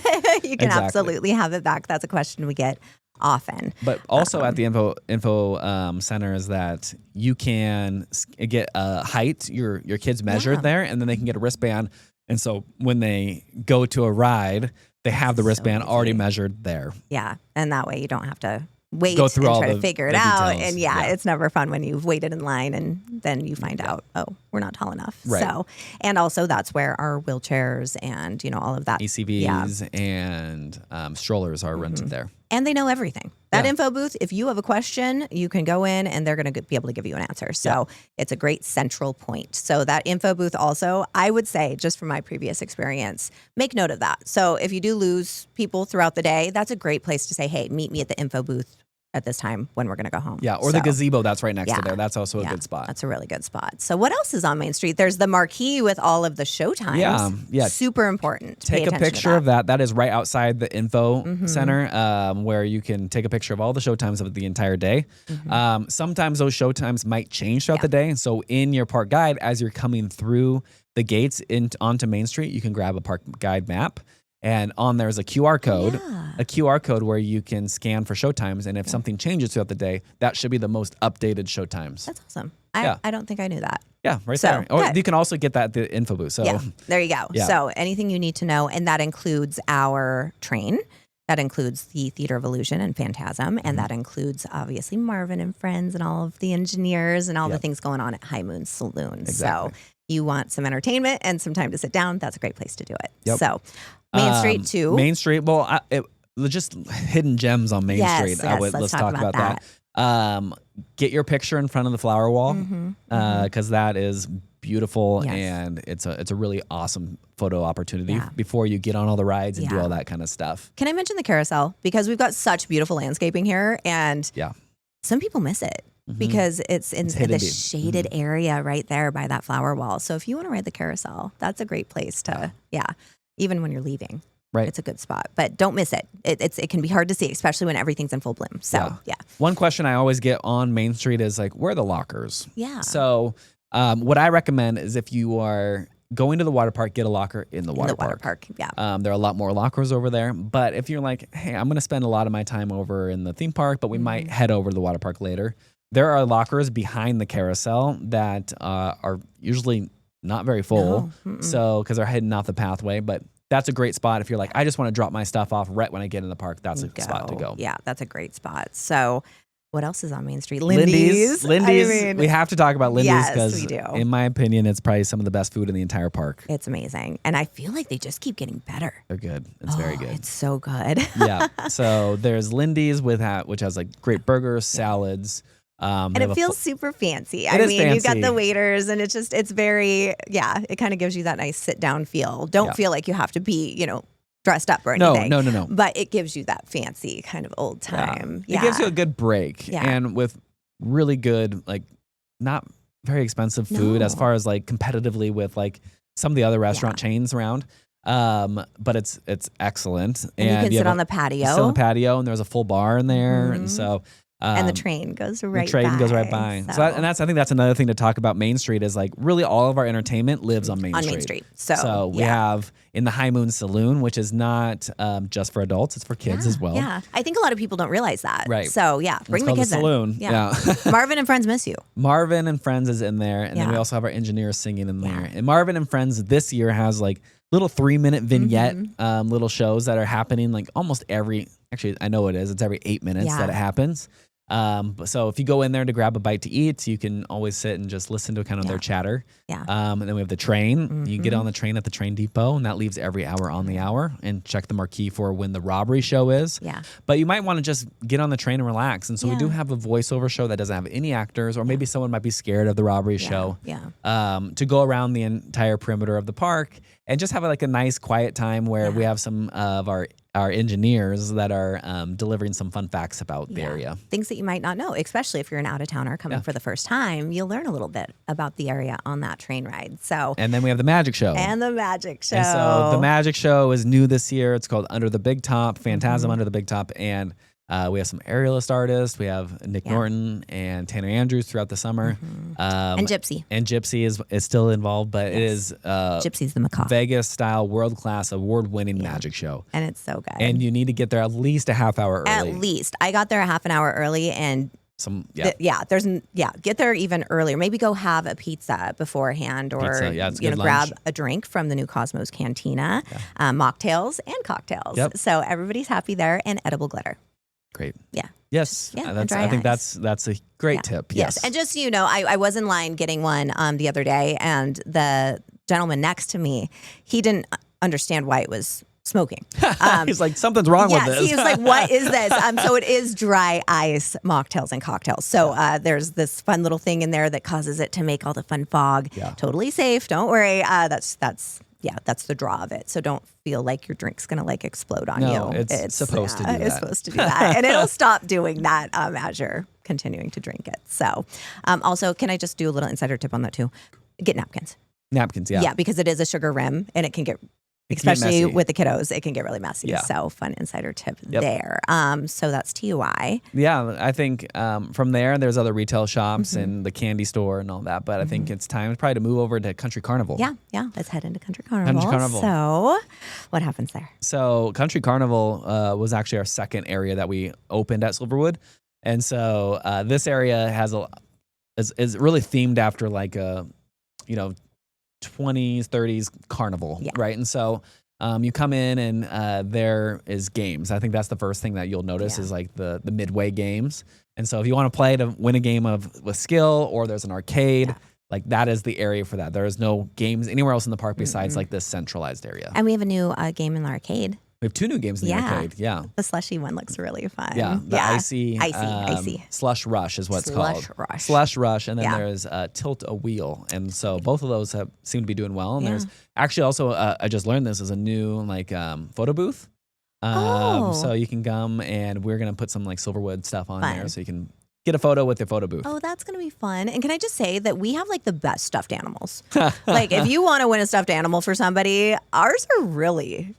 You can absolutely have it back. That's a question we get often. But also at the info center is that you can get a height, your kids measured there, and then they can get a wristband. And so when they go to a ride, they have the wristband already measured there. Yeah, and that way you don't have to wait go through and all try to figure it out. details. And it's never fun when you've waited in line and then you find out, we're not tall enough. Right. So, and also that's where our wheelchairs and, all of that. ACVs and strollers are rented there. And they know everything. That info booth, if you have a question, you can go in and they're going to be able to give you an answer. So it's a great central point. So that info booth also, I would say, just from my previous experience, make note of that. So if you do lose people throughout the day, that's a great place to say, hey, meet me at the info booth at this time when we're going to go home. Yeah, or the gazebo that's right next to there. That's also a good spot. That's a really good spot. So what else is on Main Street? There's the marquee with all of the show times. Yeah. Super important. Take a picture of that. That is right outside the info center, where you can take a picture of all the show times of the entire day. Sometimes those show times might change throughout the day. So in your park guide, as you're coming through the gates onto Main Street, you can grab a park guide map. And on there's a QR code, where you can scan for showtimes. And if something changes throughout the day, that should be the most updated showtimes. That's awesome. I don't think I knew that. Yeah, right there. Or you can also get that at the info booth. So there you go. Yeah. So anything you need to know, and that includes our train. That includes the Theater of Illusion and Phantasm, and that includes obviously Marvin and Friends and all of the engineers and all the things going on at High Moon Saloon. Exactly. So you want some entertainment and some time to sit down, that's a great place to do it. Yep. So Main Street too. Main Street. Well, just hidden gems on Main Street. Let's talk about that. Get your picture in front of the flower wall, because that is beautiful, and it's a really awesome photo opportunity before you get on all the rides and do all that kind of stuff. Can I mention the carousel? Because we've got such beautiful landscaping here, and some people miss it. Because it's in the shaded area right there by that flower wall. So if you want to ride the carousel, that's a great place to, even when you're leaving. Right. It's a good spot, but don't miss it. It can be hard to see, especially when everything's in full bloom. So, One question I always get on Main Street is like, where are the lockers? Yeah. So what I recommend is if you are going to the water park, get a locker in the water park. Yeah. There are a lot more lockers over there. But if you're like, hey, I'm going to spend a lot of my time over in the theme park, but we might head over to the water park later. There are lockers behind the carousel that are usually not very full. So, because they're heading off the pathway, but that's a great spot. If you're like, I just want to drop my stuff off right when I get in the park, that's a spot to go. Yeah, that's a great spot. So what else is on Main Street? Lindy's. I mean, we have to talk about Lindy's because, we do. In my opinion, it's probably some of the best food in the entire park. It's amazing. And I feel like they just keep getting better. They're good. It's very good. It's so good. Yeah. So there's Lindy's which has like great burgers, salads. And it feels super fancy. I is mean, you've got fancy. the waiters and it's very, it kind of gives you that nice sit down feel. Don't feel like you have to be, dressed up or anything. No. But it gives you that fancy kind of old time. It gives you a good break. Yeah. And with really good, like not very expensive food as far as like competitively with like some of the other restaurant chains around. But it's excellent. And you can sit on the patio. Sit on the patio and there's a full bar in there. And so and the train goes right by. The train goes right by. So I think that's another thing to talk about Main Street is like really all of our entertainment lives on Main Street. On Main Street. So we have in the High Moon Saloon, which is not just for adults, it's for kids as well. Yeah. I think a lot of people don't realize that. Right. So bring the kids the saloon. in. Yeah. Marvin and Friends miss you. Marvin and Friends is in there. And then we also have our engineers singing in there. And Marvin and Friends this year has like little 3-minute vignette little shows that are happening like almost actually I know it's every 8 minutes that it happens. So if you go in there to grab a bite to eat, you can always sit and just listen to kind of their chatter. Yeah. And then we have the train. You get on the train at the train depot, and that leaves every hour on the hour. And check the marquee for when the robbery show is. Yeah. But you might want to just get on the train and relax. And so we do have a voiceover show that doesn't have any actors, or maybe someone might be scared of the robbery show. Yeah. To go around the entire perimeter of the park and just have like a nice quiet time where we have some of our engineers that are delivering some fun facts about the area. Things that you might not know, especially if you're an out-of-towner coming for the first time. You'll learn a little bit about the area on that train ride. So, and then we have the magic show. And the magic show. And so the magic show is new this year. It's called Under the Big Top, Phantasm Under the Big Top. And we have some aerialist artists. We have Nick Norton and Tanner Andrews throughout the summer. And Gypsy. And Gypsy is still involved, but it is Gypsy's the macaw. Vegas-style, world-class, award-winning magic show. And it's so good. And you need to get there at least a half hour early. At least. I got there a half an hour early and get there even earlier. Maybe go have a pizza beforehand or grab a drink from the New Cosmos Cantina, mocktails and cocktails. Yep. So everybody's happy there, and edible glitter. Great. Yeah. Yes. Yeah, I think that's a great tip. Yes. And just so you know, I was in line getting one the other day, and the gentleman next to me, he didn't understand why it was smoking. He's like, something's wrong with this. He was like, what is this? So it is dry ice mocktails and cocktails. So there's this fun little thing in there that causes it to make all the fun fog. Yeah. Totally safe. Don't worry. That's the draw of it. So don't feel like your drink's going to like explode on No, you. it's supposed to do that. It's supposed to do that. And it'll stop doing that as you're continuing to drink it. So also, can I just do a little insider tip on that too? Get napkins. Napkins, yeah. Yeah, because it is a sugar rim and it can get, It can get especially messy. with the kiddos, it can get really messy. Yeah. So fun insider tip Yep. there. So that's TUI. Yeah, I think from there, there's other retail shops and the candy store and all that. But I think it's time probably to move over to Country Carnival. Yeah. Let's head into Country Carnival. Carnival. So what happens there? So Country Carnival was actually our second area that we opened at Silverwood. And so this area is really themed after like a, 20s, 30s carnival, right? And so you come in and there is games. I think that's the first thing that you'll notice is like the midway games. And so if you want to play to win a game with skill, or there's an arcade, like that is the area for that. There is no games anywhere else in the park besides like this centralized area. And we have a new game in the arcade. We have 2 new games in the arcade. Yeah. The slushy one looks really fun. Yeah. The icy Slush Rush is what it's called. Rush. Slush Rush. And then there's Tilt a Wheel. And so both of those seem to be doing well. And there's actually also, I just learned this is a new photo booth. So you can come and we're going to put some like Silverwood stuff on there so you can get a photo with your photo booth. Oh, that's going to be fun. And can I just say that we have like the best stuffed animals. Like if you want to win a stuffed animal for somebody, ours are really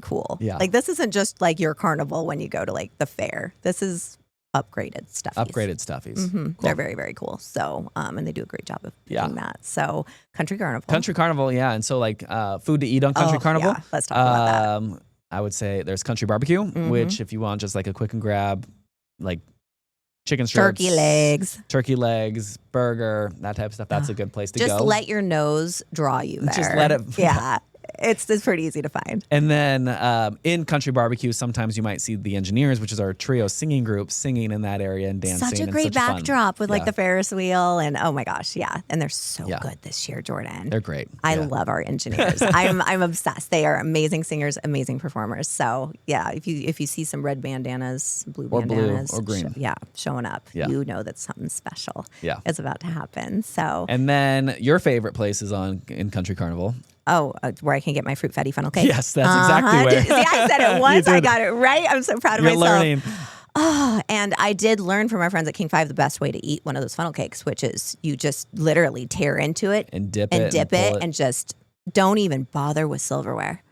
cool. Yeah. Like this isn't just like your carnival when you go to like the fair. This is upgraded stuffies. Cool. They're very, very cool. So, and they do a great job of doing that. So Country Carnival. Yeah. And so like food to eat on Country Carnival. Yeah. Let's talk about that. I would say there's Country Barbecue, which if you want just like a quick and grab, like chicken strips, turkey legs, burger, that type of stuff, that's a good place to go. Just let your nose draw you there. Just let it. Yeah. It's pretty easy to find. And then in country barbecue, sometimes you might see the Engineers, which is our trio singing group, singing in that area and dancing. Such a and great fun. backdrop with like Yeah. the Ferris wheel and oh my gosh, yeah. And they're so Yeah. good this year, Jordan. They're great. I Yeah. love our Engineers. I'm obsessed. They are amazing singers, amazing performers. So yeah, if you see some red bandanas, blue Or blue, bandanas, or green. showing up, Yeah. you know that something special Yeah. is about to happen. So And then your favorite place is in Country Carnival. where I can get my fruit fatty funnel cake. Yes, that's exactly where. See, I said it once. I did. got it right. I'm so proud of You're myself. learning. Oh, and I did learn from our friends at King 5 the best way to eat one of those funnel cakes, which is you just literally tear into it And dip and it. dip pull it and just don't even bother with silverware.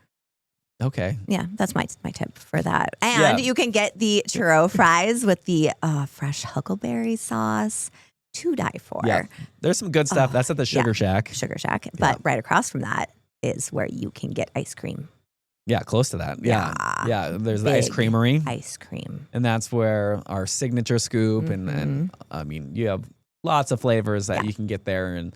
Okay. Yeah, that's my tip for that. And Yeah. you can get the churro fries with the fresh huckleberry sauce to die for. Yeah. There's some good stuff. That's at the Sugar Shack. Sugar Shack. But right across from that is where you can get ice cream. Yeah, close to that. Yeah. Yeah. Yeah. There's the ice Big creamery. Ice cream. And that's where our signature scoop and I mean, you have lots of flavors that you can get there. And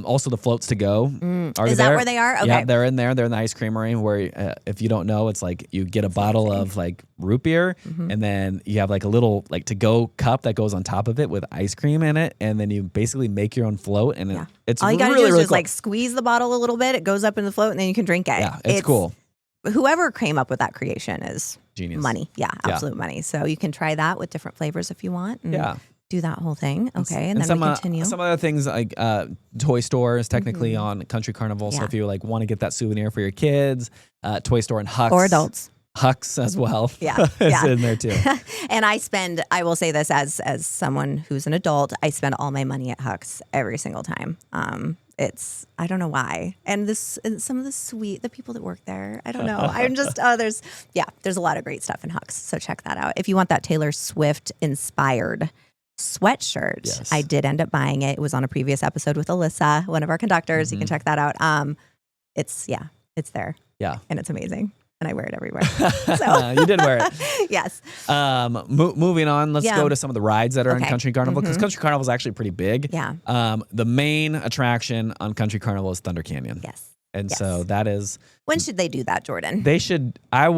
also the floats to go. Are Is they that there? where they are? Okay. Yeah, they're in there. They're in the ice creamery where if you don't know, it's like you get a bottle of like root beer and then you have like a little like to go cup that goes on top of it with ice cream in it. And then you basically make your own float and it's All you gotta really, do is really just cool. like squeeze the bottle a little bit. It goes up in the float and then you can drink it. Yeah, it's cool. Whoever came up with that creation is Genius. money. Yeah, absolute money. So you can try that with different flavors if you want. And do that whole thing. Okay. And then some, we continue. some other things like toy store is technically on Country Carnival. So Yeah. if you like want to get that souvenir for your kids, toy store and Hucks. Or adults. Hucks as well. Yeah, is yeah. in there too. And I will say this as someone who's an adult, I spend all my money at Hucks every single time. I don't know why. And some of the people that work there, I don't know. I'm just, there's a lot of great stuff in Hucks. So check that out. If you want that Taylor Swift inspired sweatshirt, Yes. I did end up buying it. It was on a previous episode with Alyssa, one of our conductors. You can check that out. It's there. Yeah. And it's amazing. And I wear it everywhere. So You did wear it. yes. Moving on, let's Yeah. go to some of the rides that are in Okay. Country Carnival because Country Carnival is actually pretty big. Yeah. The main attraction on Country Carnival is Thunder Canyon. Yes. And Yes. so that is, When should they do that, Jordan? they should, I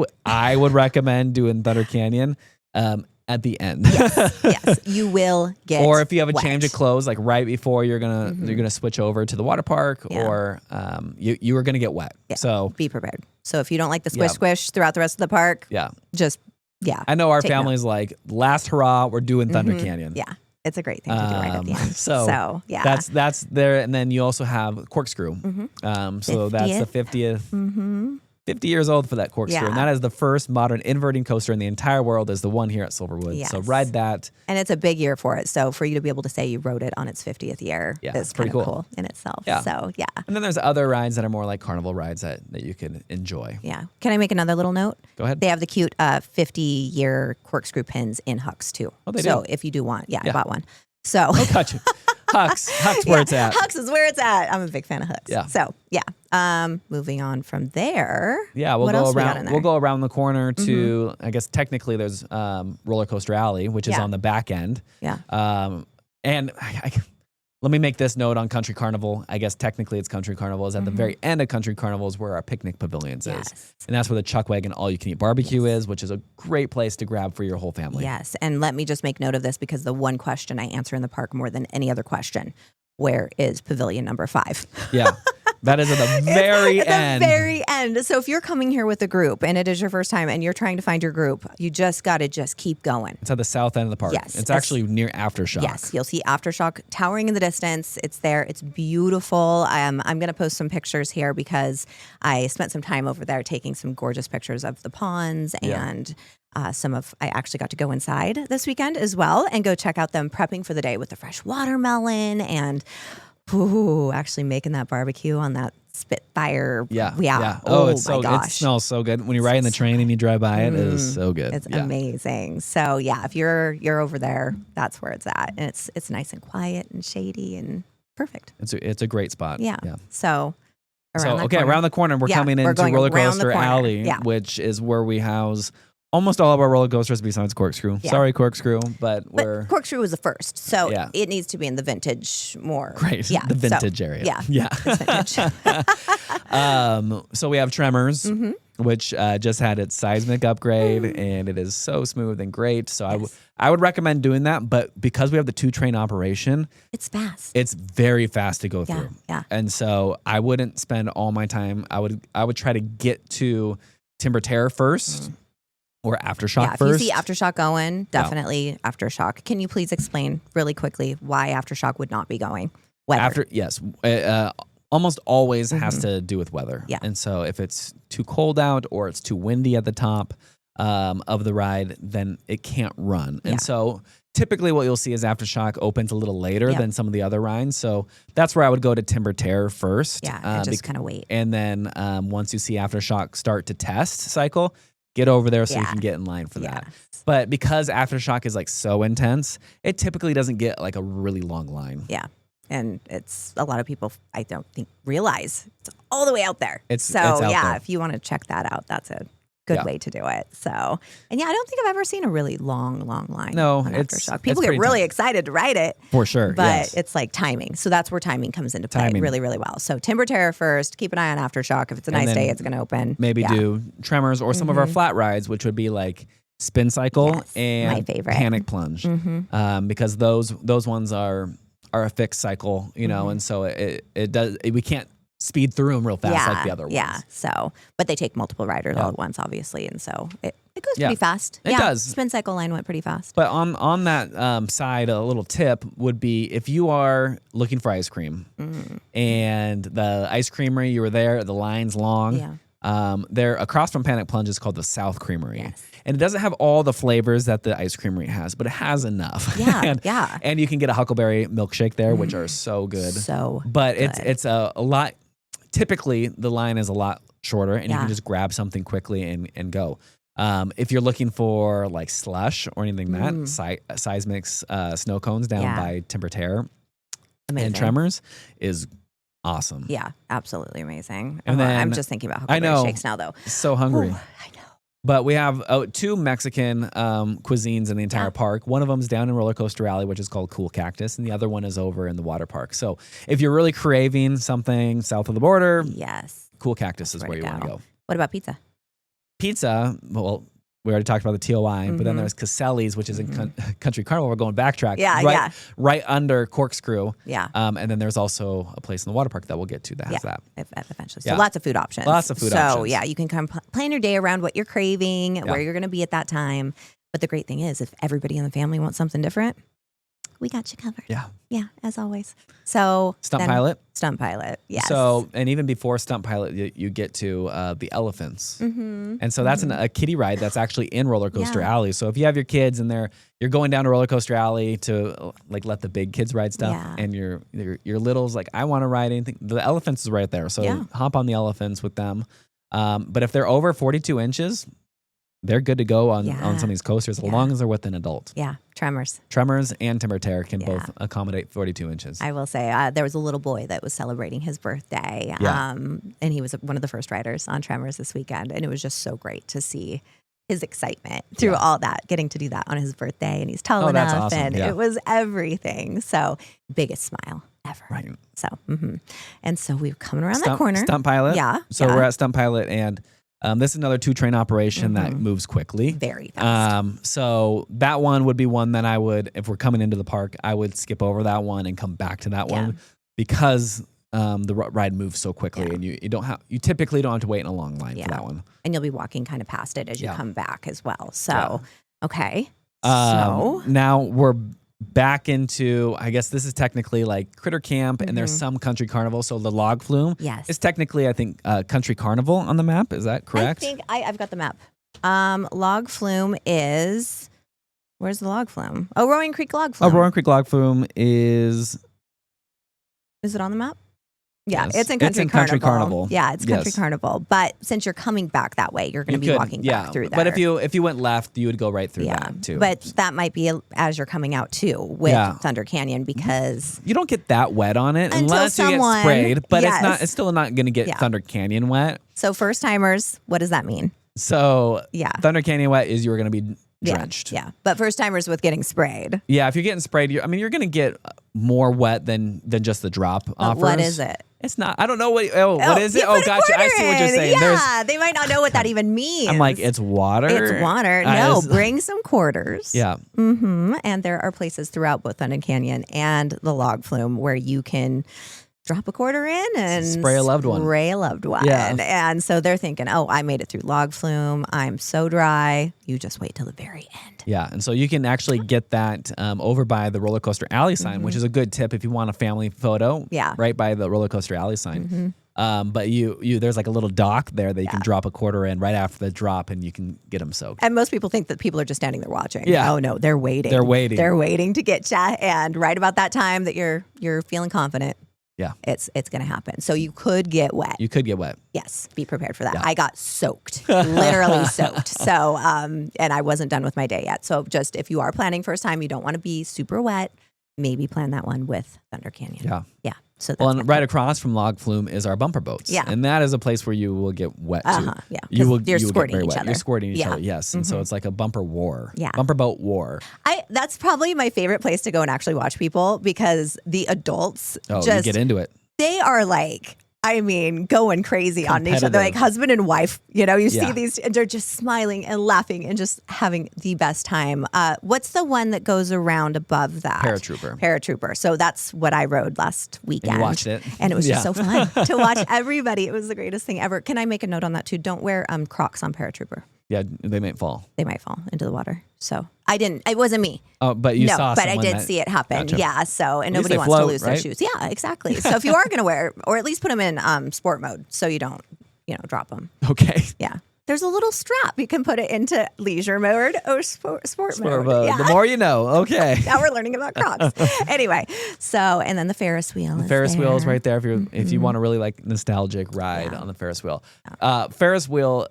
would recommend doing Thunder Canyon at the end. Yes, you will get. Or if you have a wet. change of clothes, like right before you're gonna switch over to the water park, Yeah. or you are gonna get wet. Yeah. So Be prepared. So if you don't like the squish Yeah. squish throughout the rest of the park, yeah, just I know our Take note. family's like last hurrah, we're doing Thunder Canyon. yeah, it's a great thing to do right at the end. So, yeah, that's there, and then you also have Corkscrew. So that's the 50th. 50 years old for that Corkscrew, Yeah. and that is the first modern inverting coaster in the entire world. Is the one here at Silverwood. Yes. So ride that. and it's a big year for it. So for you to be able to say you rode it on its 50th year Yeah, is it's pretty kind of cool. cool in itself. Yeah. So yeah, And then there's other rides that are more like carnival rides that you can enjoy. yeah. Can I make another little note? Go ahead. They have the cute 50-year corkscrew pins in Hucks too. Oh, they so do? if you do want, I Yeah. bought one. So Gotcha. Hucks where it's at. Hucks is where it's at. I'm a big fan of Hucks. Yeah. So yeah. Moving on from there. Yeah, we'll what go else we got in around. there? We'll go around the corner to. I guess technically there's Roller Coaster Alley, which is Yeah. on the back end. Yeah. And let me make this note on Country Carnival. I guess technically it's Country Carnival is at the very end of Country Carnival is where our picnic pavilions is, Yes. and that's where the Chuck Wagon All You Can Eat Barbecue is, which is a great place to grab for your whole family. Yes. And let me just make note of this because the one question I answer in the park more than any other question, where is pavilion number 5? Yeah. That is at the very At end. the very end. So if you're coming here with a group and it is your first time and you're trying to find your group, you just got to just keep going. It's at the south end of the park. Yes. It's actually near Aftershock. Yes, you'll see Aftershock towering in the distance. It's there. It's beautiful. I'm going to post some pictures here because I spent some time over there taking some gorgeous pictures of the ponds Yeah. and I actually got to go inside this weekend as well and go check out them prepping for the day with the fresh watermelon and actually making that barbecue on that Spitfire. Yeah. Oh, it's my so gosh. it smells so good when you ride in the train and you drive by it. It is so good. It's Yeah. amazing. So yeah, if you're over there, that's where it's at, and it's nice and quiet and shady and perfect. It's a great spot. Yeah. Yeah. So Around the corner, we're Yeah, coming we're into going Roller around the Coaster corner. Alley, Yeah. which is where we house almost all of our roller coasters besides Corkscrew. Yeah. Sorry, Corkscrew, but But we're Corkscrew was the first, so Yeah. it needs to be in the vintage more. great. Yeah, The so- vintage area. Yeah, Yeah. it's vintage. So we have Tremors, Mm-hmm. which just had its seismic upgrade, and it is so smooth and great. So I would recommend doing that. But because we have the 2-train operation, It's fast. it's very fast to go Yeah, through. yeah. And so I wouldn't spend all my time. I would try to get to Timber Terror first or Aftershock Yeah, if first. you see Aftershock going, definitely Aftershock. Can you please explain really quickly why Aftershock would not be going? Weather. Yes. Almost always has to do with weather. Yeah. And so if it's too cold out or it's too windy at the top of the ride, then it can't run. Yeah. And so typically what you'll see is Aftershock opens a little later Yep. than some of the other rides. So that's where I would go to Timber Terror first. Yeah, and just kind of wait. And then once you see Aftershock start to test cycle, get over there so you Yeah. can get in line for that. Yes. But because Aftershock is like so intense, it typically doesn't get like a really long line. Yeah. And it's a lot of people, I don't think, realize it's all the way out there. It's out there. if you want to check that out, that's a good Yeah. way to do it. So, and yeah, I don't think I've ever seen a really long line. No, on it's- Aftershock. People it's get pretty really tough. excited to ride it. For sure. But yes. it's like timing. So that's where timing comes into play Timing. really, really well. So Timber Terror first, keep an eye on Aftershock. If it's a And nice day, then it's going to open. maybe Yeah. Mm-hmm. do Tremors or some of our flat rides, which would be like Spin Cycle Yes, and my favorite. Panic Plunge, because those ones are a fixed cycle, you know, and so it does. We can't speed through them real fast like the other ones. Yeah. So, but they take multiple riders all at once, obviously. And so it goes Yeah. pretty fast. It does. Spin cycle line went pretty fast. But on that side, a little tip would be if you are looking for ice cream and the ice creamery, you were there, the line's long. Yeah. They're across from Panic Plunge is called the South Creamery. Yes. And it doesn't have all the flavors that the ice creamery has, but it has enough. Yeah, and, yeah. And you can get a Huckleberry milkshake there, which are so good. So But good. it's a lot. Typically, the line is a lot shorter, and you Yeah. can just grab something quickly and go. If you're looking for like slush or anything that Seismic's snow cones down Yeah. by Timber Terror amazing. and Tremors is awesome. Yeah, absolutely amazing. And I'm then- just thinking about I Huckleberry know. shakes now, though. So hungry. Ooh, I know. But we have 2 Mexican cuisines in the entire park. One of them is down in Roller Coaster Alley, which is called Cool Cactus, and the other one is over in the water park. So if you're really craving something south of the border, Yes. Cool Cactus is That's where you to want to go. What about pizza? Pizza, well, we already talked about the TOI, but then there's Caselli's, which is in Country Carnival. We're going backtrack. Yeah, right, yeah. Right under Corkscrew. Yeah. And then there's also a place in the water park that we'll get to that has that. Eventually. So Yeah. lots of food options. Lots of food so, options. yeah, you can come plan your day around what you're craving, where you're going to be at that time. But the great thing is, if everybody in the family wants something different, we got you covered. Yeah. Yeah, as always. So Stunt then- Pilot. Stunt Pilot. Yes. So, and even before Stunt Pilot, you get to the elephants. And so that's a kiddie ride that's actually in Roller Coaster Yeah. Alley. So if you have your kids and you're going down to Roller Coaster Alley to like let the big kids ride stuff, Yeah. and your little's like, I want to ride anything. The elephants is right there. So Yeah. hop on the elephants with them. But if they're over 42 inches, they're good to go on some of these coasters as long as they're with an adult. Yeah, Tremors. Tremors and Timber Terror can Yeah. both accommodate 42 inches. I will say there was a little boy that was celebrating his birthday, Yeah. and he was one of the first riders on Tremors this weekend, and it was just so great to see his excitement through all that, getting to do that on his birthday, and he's tall Oh, that's enough, awesome. and Yeah. it was everything. So biggest smile ever. Right. So, and so we were coming around that corner. Stunt Pilot. Yeah, So yeah. we're at Stunt Pilot, and this is another 2-train operation that moves quickly. Very fast. So that one would be one that I would, if we're coming into the park, I would skip over that one and come back to that one because the ride moves so quickly, and you typically don't have to wait in a long line for that one. And you'll be walking kind of past it as you Yeah. come back as well. So, okay. Now we're back into, I guess this is technically like Critter Camp, and there's some Country Carnival. So the Log Flume Yes. is technically, I think, Country Carnival on the map. Is that correct? I think I've got the map. Log Flume is, where's the Log Flume? Oh, Roaring Creek Log Flume. Roaring Creek Log Flume is Is it on the map? Yeah, Yes. it's in It's Country in Carnival. Country Carnival. Yeah, it's Country Yes. Carnival. But since you're coming back that way, you're going to be walking back through there. But if you went left, you would go right through that too. But that might be as you're coming out too with Yeah. Thunder Canyon because you don't get that wet on it Until unless you someone- get sprayed. But Yes. it's still not going to get Yeah. Thunder Canyon wet. so first timers, what does that mean? So Yeah. Thunder Canyon wet is you're going to be drenched. Yeah. But first timers with getting sprayed. Yeah, if you're getting sprayed, you're going to get more wet than just the drop offers. What is it? It's not. I don't know what. What is it? You Oh, put a gotcha. I see what you're quarter saying. in. There's. Yeah, they might not know what that even means. I'm like, it's water. It's water. No, bring some quarters. Yeah. And there are places throughout both Thunder Canyon and the log flume where you can drop a quarter in and Spray a loved one. Yeah. And so they're thinking, oh, I made it through log flume. I'm so dry. You just wait till the very end. Yeah, and so you can actually get that over by the roller coaster alley sign, which is a good tip if you want a family photo. Yeah. Right by the roller coaster alley sign. But you there's like a little dock there that you can drop a quarter in right after the drop, and you can get them soaked. And most people think that people are just standing there watching. Yeah. Oh no, they're waiting. They're waiting. They're waiting to get you. And right about that time that you're feeling confident. Yeah. It's going to happen. So you could get wet. You could get wet. Yes, be prepared for that. Yeah. I got soaked, literally soaked. So, and I wasn't done with my day yet. So just if you are planning first time, you don't want to be super wet, maybe plan that one with Thunder Canyon. Yeah. Yeah. So that's Well, and right across from Log Flume is our bumper boats. Yeah. And that is a place where you will get wet too. Yeah. You 'Cause will you're you will get squirting very each wet. other. You're squirting each Yeah. other, yes. And so it's like a bumper war. Yeah. Bumper boat war. that's probably my favorite place to go and actually watch people because the adults Oh, just you get into it. they are like, I mean, going crazy on each other. They're like husband and wife. You know, you see Yeah. these, and they're just smiling and laughing and just having the best time. What's the one that goes around above that? Paratrooper. So that's what I rode last weekend. And you watched it. And it was just Yeah. so fun to watch everybody. It was the greatest thing ever. Can I make a note on that too? Don't wear Crocs on Paratrooper. Yeah, they might fall. They might fall into the water. So I didn't. It wasn't me. Oh, but you no, saw but I someone did that- see it happen. Gotcha. Yeah. So, and At least nobody they wants to float, lose right? their shoes. Yeah, exactly. So if you are going to wear, or at least put them in sport mode, so you don't, drop them. Okay. Yeah. There's a little strap. You can put it into leisure mode or sport mode. Yeah. The more you know. Okay. Now we're learning about Crocs. Anyway, so and then the Ferris wheel. Ferris wheel is right there if you want a really like nostalgic ride on the Ferris wheel. Ferris wheel,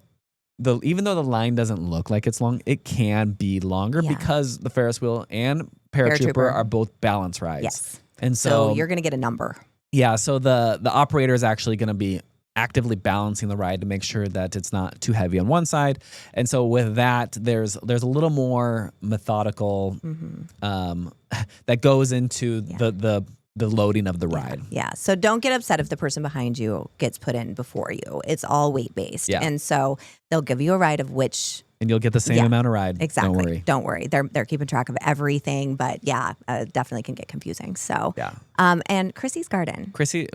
even though the line doesn't look like it's long, it can be longer because the Ferris wheel and Paratrooper are both balance rides. Yes. And So you're going to get a number. Yeah, so the operator is actually going to be actively balancing the ride to make sure that it's not too heavy on one side. And so with that, there's a little more methodical that goes into the loading of the ride. Yeah. So don't get upset if the person behind you gets put in before you. It's all weight based. Yeah. And so they'll give you a ride of which. And you'll get the same amount of ride. Exactly. Don't worry. They're keeping track of everything, but definitely can get confusing. So and Chrissy's Garden. Chrissy's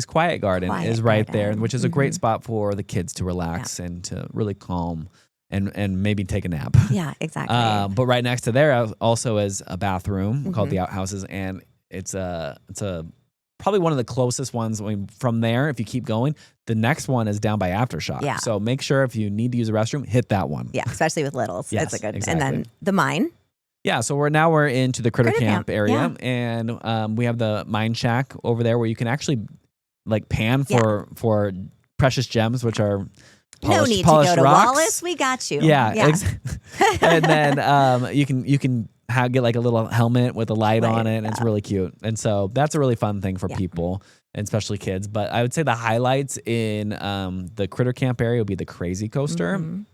Quiet Garden is right there, which is a great spot for the kids to relax and to really calm and maybe take a nap. Yeah, exactly. But right next to there also is a bathroom called the Outhouses, and it's probably one of the closest ones. I mean, from there, if you keep going, the next one is down by Aftershock. Yeah. So make sure if you need to use a restroom, hit that one. Yeah, especially with littles. Yes, it's a good. exactly. And then the mine. Yeah, so we're into the Critter Camp area, yeah. and we have the Mine Shack over there where you can actually like pan for precious gems, which are no need to go to rocks. Wallace. We got you. Yeah. And then you can get like a little helmet with a light on it, and it's really cute. And so that's a really fun thing for people, and especially kids. But I would say the highlights in the Critter Camp area would be the Crazy Coaster and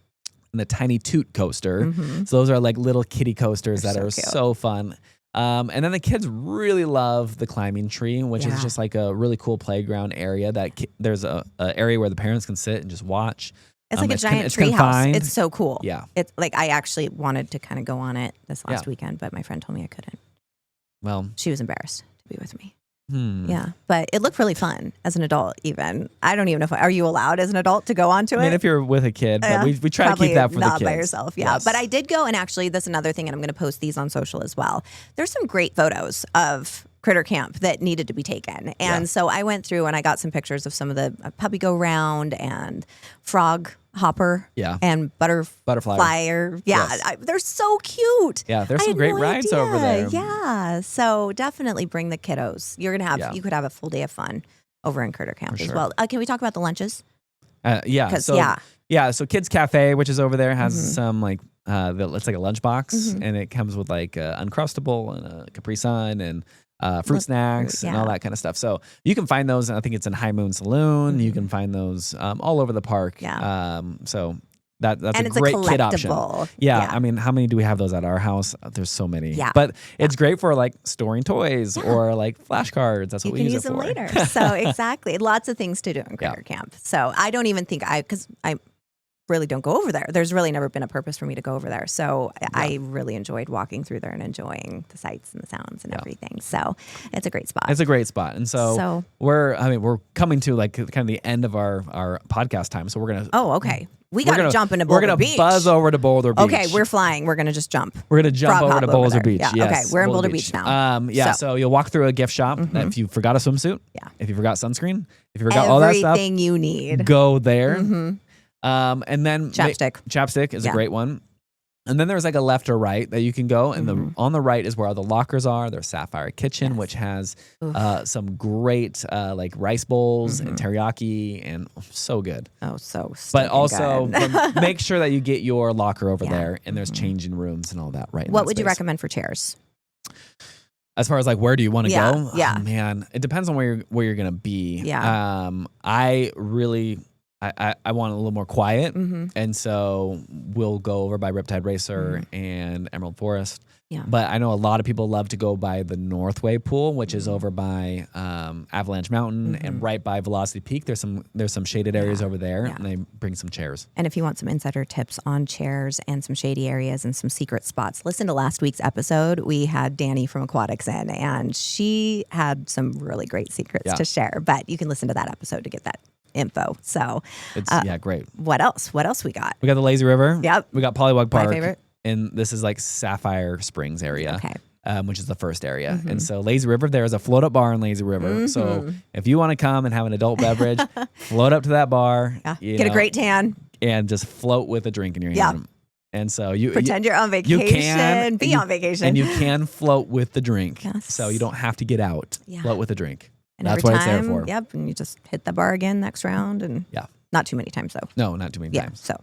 the Tiny Toot Coaster. So those are like little kiddie coasters that are so fun. And then the kids really love the climbing tree, which is just like a really cool playground area that there's a area where the parents can sit and just watch. It's like a giant tree house. It's so cool. Yeah. It's like I actually wanted to kind of go on it this last weekend, but my friend told me I couldn't. Well, she was embarrassed to be with me. Yeah. But it looked really fun as an adult, even. I don't even know are you allowed as an adult to go onto it? I mean, if you're with a kid, but we try to keep that for the kids. Not by yourself. Yeah. Yes. But I did go, and actually, that's another thing, and I'm going to post these on social as well. There's some great photos of Critter Camp that needed to be taken. And so I went through and I got some pictures of some of the puppy go round and frog hopper and butterfly. They're so cute. Yeah, there's some great rides over there. Yeah. So definitely bring the kiddos. You're going to have, you could have a full day of fun over in Critter Camp as well. Can we talk about the lunches? So Kids Cafe, which is over there, has some like, it's like a lunchbox, and it comes with like Uncrustable and a Capri Sun and fruit snacks and all that kind of stuff. So you can find those. I think it's in High Moon Saloon. You can find those all over the park. So That's And a it's a great kid option. collectible. Yeah, Yeah. I mean, how many do we have those at our house? There's so many. Yeah. But it's great for like storing toys or like flashcards. That's You what can we use it them for. later. So exactly. Lots of things to do in Critter Camp. So I don't even think because I really don't go over there. There's really never been a purpose for me to go over there. So I really enjoyed walking through there and enjoying the sights and the sounds and everything. So it's a great spot. It's a great spot. And so we're coming to like kind of the end of our podcast time. So we're going to okay. We got to jump into Boulder We're going Beach. to buzz over to Boulder Beach. Okay, we're flying. We're going to just jump. We're going to jump Frog over hop to over Boulder there. Beach. Yeah, Yes, okay, we're in Boulder Beach now. So you'll walk through a gift shop. If you forgot a swimsuit, if you forgot sunscreen, if you forgot all that stuff, everything you need. go there. And then Chapstick. is a great one. And then there's like a left or right that you can go. And on the right is where all the lockers are. There's Sapphire Kitchen, which has some great like rice bowls and teriyaki and so good. Oh, so But also good. make sure that you get your locker over there and there's changing rooms and all that right in What that would you space. recommend for chairs? As far as like where do you want to go? Yeah. Oh, man, it depends on where you're going to be. Yeah. I really I want a little more quiet, and so we'll go over by Riptide Racer and Emerald Forest. Yeah. But I know a lot of people love to go by the Northway Pool, which is over by Avalanche Mountain and right by Velocity Peak. There's some shaded areas over there, and they bring some chairs. And if you want some insider tips on chairs and some shady areas and some secret spots, listen to last week's episode. We had Danny from Aquatics in, and she had some really great secrets to share. But you can listen to that episode to get that info. So It's great. What else? What else we got? We got the Lazy River. Yep. We got Pollywog Park. My favorite. And this is like Sapphire Springs area. Okay. Which is the first area. And so Lazy River, there is a float up bar in Lazy River. So if you want to come and have an adult beverage, float up to that bar. Get a great tan. And just float with a drink in your hand. And so you pretend you're on vacation. Be on vacation. And you can float with the drink. Yes. So you don't have to get out. Yeah. Float with a drink. And That's every what it's there time, for. Yep. And you just hit the bar again next round. And not too many times though. No, not too many times. So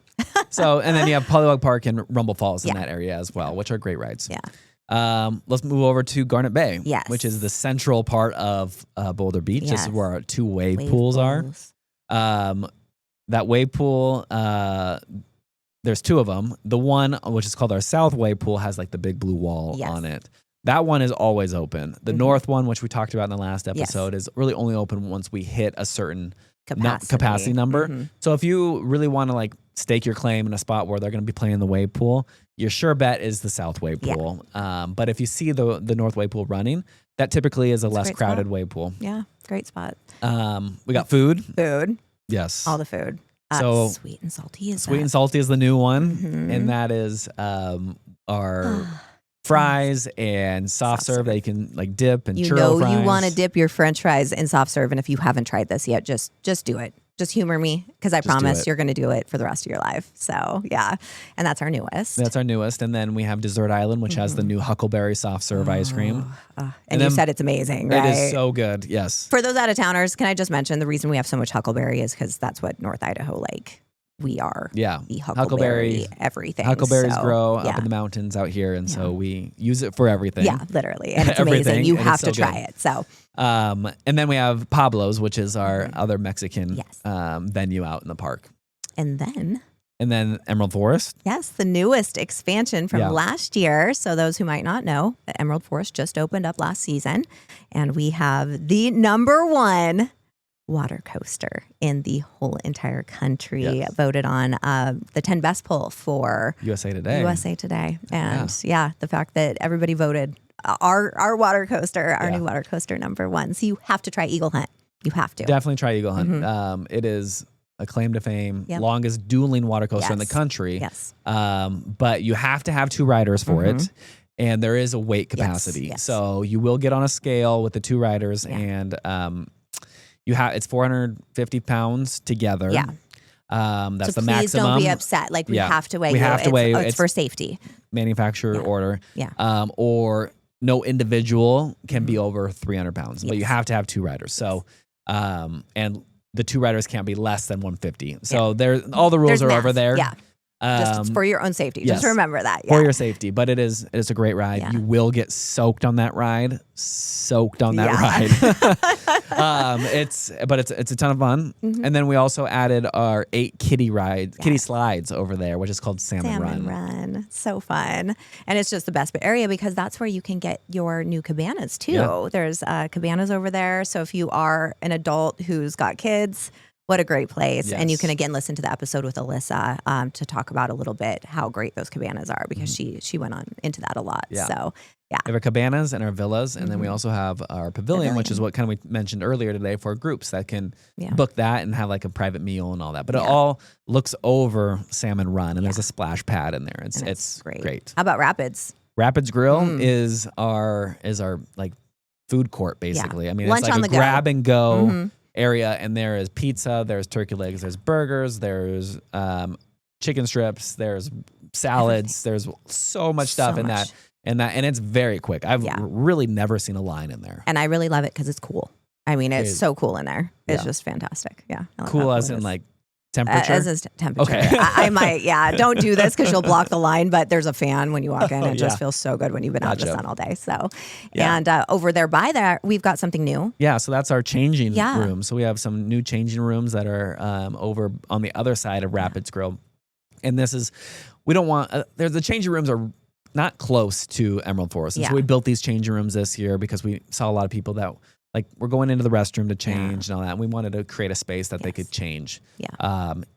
So, and then you have Pollywog Park and Rumble Falls in that area as well, which are great rides. Yeah. Let's move over to Garnet Bay, Yes. which is the central part of Boulder Beach. This is Yes. where our two wave pools are. That wave pool, there's two of them. The one, which is called our South Wave Pool, has like the big blue wall on it. That one is always open. The North one, which we talked about in the last episode, is really only open once we hit a certain capacity number. So if you really want to like stake your claim in a spot where they're going to be playing the wave pool, your sure bet is the South Wave Pool. But if you see the North Wave Pool running, that typically is a less crowded wave pool. Yeah, great spot. We got food. Food. Yes. All the food. So sweet and salty is Sweet and salty is the new one, and that is our fries and soft serve that you can like dip and churro fries. You want to dip your French fries in soft serve, and if you haven't tried this yet, just do it. Just humor me, because I promise you're going to do it for the rest of your life. So yeah, and that's our newest. That's our newest, and then we have Dessert Island, which has the new Huckleberry soft serve ice cream. And you said it's amazing, right? It is so good. Yes. For those out of towners, can I just mention the reason we have so much Huckleberry is because that's what North Idaho we are. Yeah. The Huckleberry everything. Huckleberries grow up in the mountains out here, and so we use it for everything. Yeah, literally, and it's amazing. You have to try it. So. And then we have Pablo's, which is our other Mexican venue out in the park. And then Emerald Forest. Yes, the newest expansion from last year. So those who might not know, the Emerald Forest just opened up last season. And we have the #1 water coaster in the whole entire country, voted on the 10 best poll for USA Today. And the fact that everybody voted our water coaster, our new water coaster #1. So you have to try Eagle Hunt. You have to. Definitely try Eagle Hunt. It is a claim to fame, longest dueling water coaster in the country. Yes. But you have to have 2 riders for it. And there is a weight capacity. Yes. So you will get on a scale with the 2 riders and it's 450 pounds together. Yeah. That's so the maximum. Please don't be upset. Like we have to weigh we you. have to weigh you. It's for safety. Manufacturer order. Yeah. Or no individual can be over 300 pounds, but you have to have 2 riders. So, and the 2 riders can't be less than 150. So all the rules are math. over there. Yeah. Just for your own safety. Yes. Just remember that. For your safety. But it's a great ride. Yeah. You will get soaked on that ride. Ride. It's a ton of fun. And then we also added our 8 kitty slides over there, which is called Salmon Run. So fun. And it's just the best area because that's where you can get your new cabanas too. Yeah. There's cabanas over there. So if you are an adult who's got kids, what a great place. Yes. And you can again listen to the episode with Alyssa to talk about a little bit how great those cabanas are because she went on into that a lot. Yeah. So yeah. We have our cabanas and our villas, and then we also have our pavilion, which is what kind of we mentioned earlier today for groups that can book that and have like a private meal and all that. But it all looks over Salmon Run, and there's a splash pad in there. It's great. How about Rapids? Rapids Grill is our like food court basically. I mean, lunch it's like on a the grab and go area, and there is pizza, there's turkey legs, there's burgers, there's chicken strips, there's salads, there's so much stuff in that. And it's very quick. I've really never seen a line in there. And I really love it because it's cool. I mean, it's so cool in there. It's just fantastic. Yeah. Cool as in like temperature? As in temperature. Okay. I might, don't do this because you'll block the line, but there's a fan when you walk in. It just feels so good when you've been out in the sun all day. So, and over there by that, we've got something new. Yeah, so that's our changing room. So we have some new changing rooms that are over on the other side of Rapids Grill. And this is, we don't want, there's the changing rooms are not close to Emerald Forest. And so we built these changing rooms this year because we saw a lot of people that like were going into the restroom to change and all that. And we wanted to create a space that they could change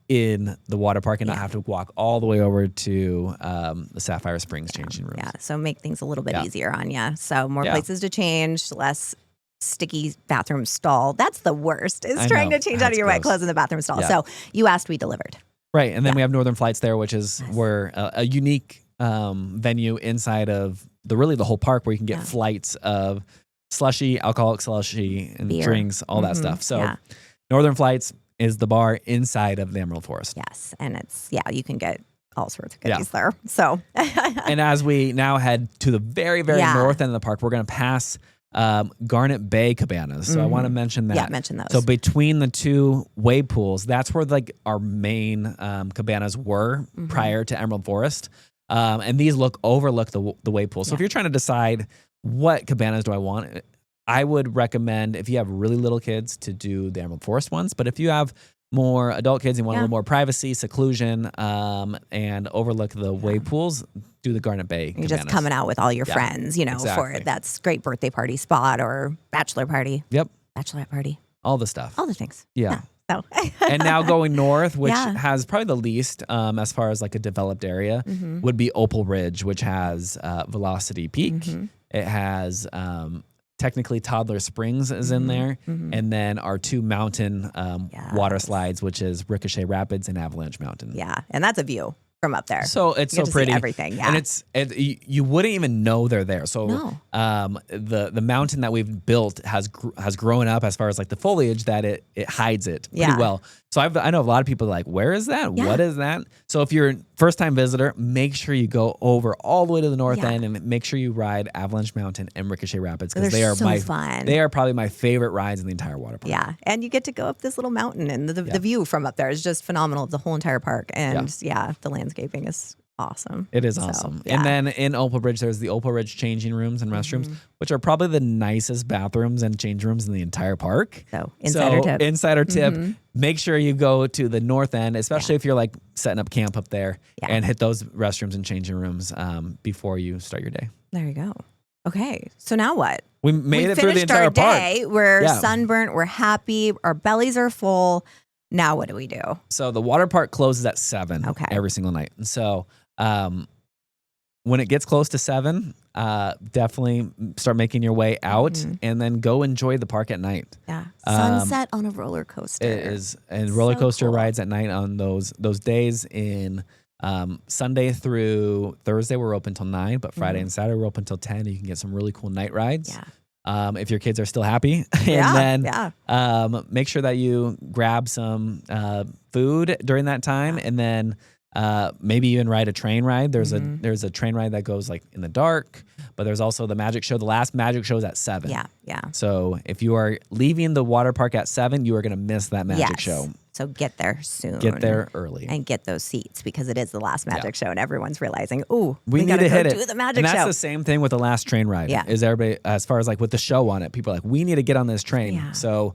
in the water park and not have to walk all the way over to the Sapphire Springs changing rooms. Yeah, so make things a little bit easier on you. So more places to change, less sticky bathroom stall. That's the worst. Is trying to change out of your wet clothes in the bathroom stall. Yeah. So you asked, we delivered. Right, and then we have Northern Flights there, which is where a unique venue inside of the whole park where you can get flights of slushy, alcoholic slushy, and beer, drinks, all that stuff. So Northern Flights is the bar inside of the Emerald Forest. Yes, and it's you can get all sorts of goodies there. So, and as we now head to the very, very north end of the park, we're going to pass Garnet Bay Cabanas. So I want to mention that. Yeah, mention those. So between the two wave pools, that's where like our main cabanas were prior to Emerald Forest. And these overlook the wave pool. So if you're trying to decide what cabanas do I want, I would recommend if you have really little kids to do the Emerald Forest ones. But if you have more adult kids and want a little more privacy, seclusion, and overlook the wave pools, do the Garnet Bay You're cabanas. Just coming out with all your friends, for that's great birthday party spot or bachelor party. Yep. Bachelorette party. All the stuff. All the things. Yeah. So. And now going north, which has probably the least as far as like a developed area, would be Opal Ridge, which has Velocity Peak. It has technically Toddler Springs is in there. And then our two mountain water slides, which is Ricochet Rapids and Avalanche Mountain. Yeah. And that's a view from up there. So it's so pretty. Everything. Yeah. And you wouldn't even know they're there. So the mountain that we've built has grown up as far as like the foliage that it hides it pretty well. So I know a lot of people are like, where is that? Yeah. What is that? So if you're a first time visitor, make sure you go over all the way to the north end and make sure you ride Avalanche Mountain and Ricochet Rapids because they are fun. They are probably my favorite rides in the entire water park. Yeah. And you get to go up this little mountain and the view from up there is just phenomenal. The whole entire park. And the landscaping is awesome. It is awesome. And then in Opal Ridge, there's the Opal Ridge changing rooms and restrooms, which are probably the nicest bathrooms and change rooms in the entire park. So insider tip. Make sure you go to the north end, especially if you're like setting up camp up there and hit those restrooms and changing rooms before you start your day. There you go. Okay. So now what? We made it through the entire park. We're sunburnt. We're happy. Our bellies are full. Now what do we do? So the water park closes at 7 every single night. And so when it gets close to 7, definitely start making your way out and then go enjoy the park at night. Yeah. Sunset on a roller coaster. It is. And roller coaster rides at night on those days in Sunday through Thursday, we're open till 9, but Friday and Saturday, we're open till 10. You can get some really cool night rides. Yeah. If your kids are still happy. And then make sure that you grab some food during that time and then Maybe even ride a train ride. There's a train ride that goes like in the dark, but there's also the magic show. The last magic show is at 7. Yeah. So if you are leaving the water park at 7, you are going to miss that magic show. So get there soon. Get there early. And get those seats because it is the last magic show and everyone's realizing, ooh, we need gotta to go hit it. do the magic and that's show. the same thing with the last train ride. Yeah. Is everybody, as far as like with the show on it, people are like, we need to get on this train. Yeah. So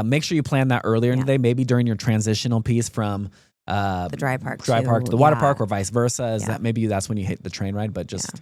make sure you plan that earlier in the day, maybe during your transitional piece from the dry park to the water park or vice versa. Is that maybe that's when you hit the train ride, but just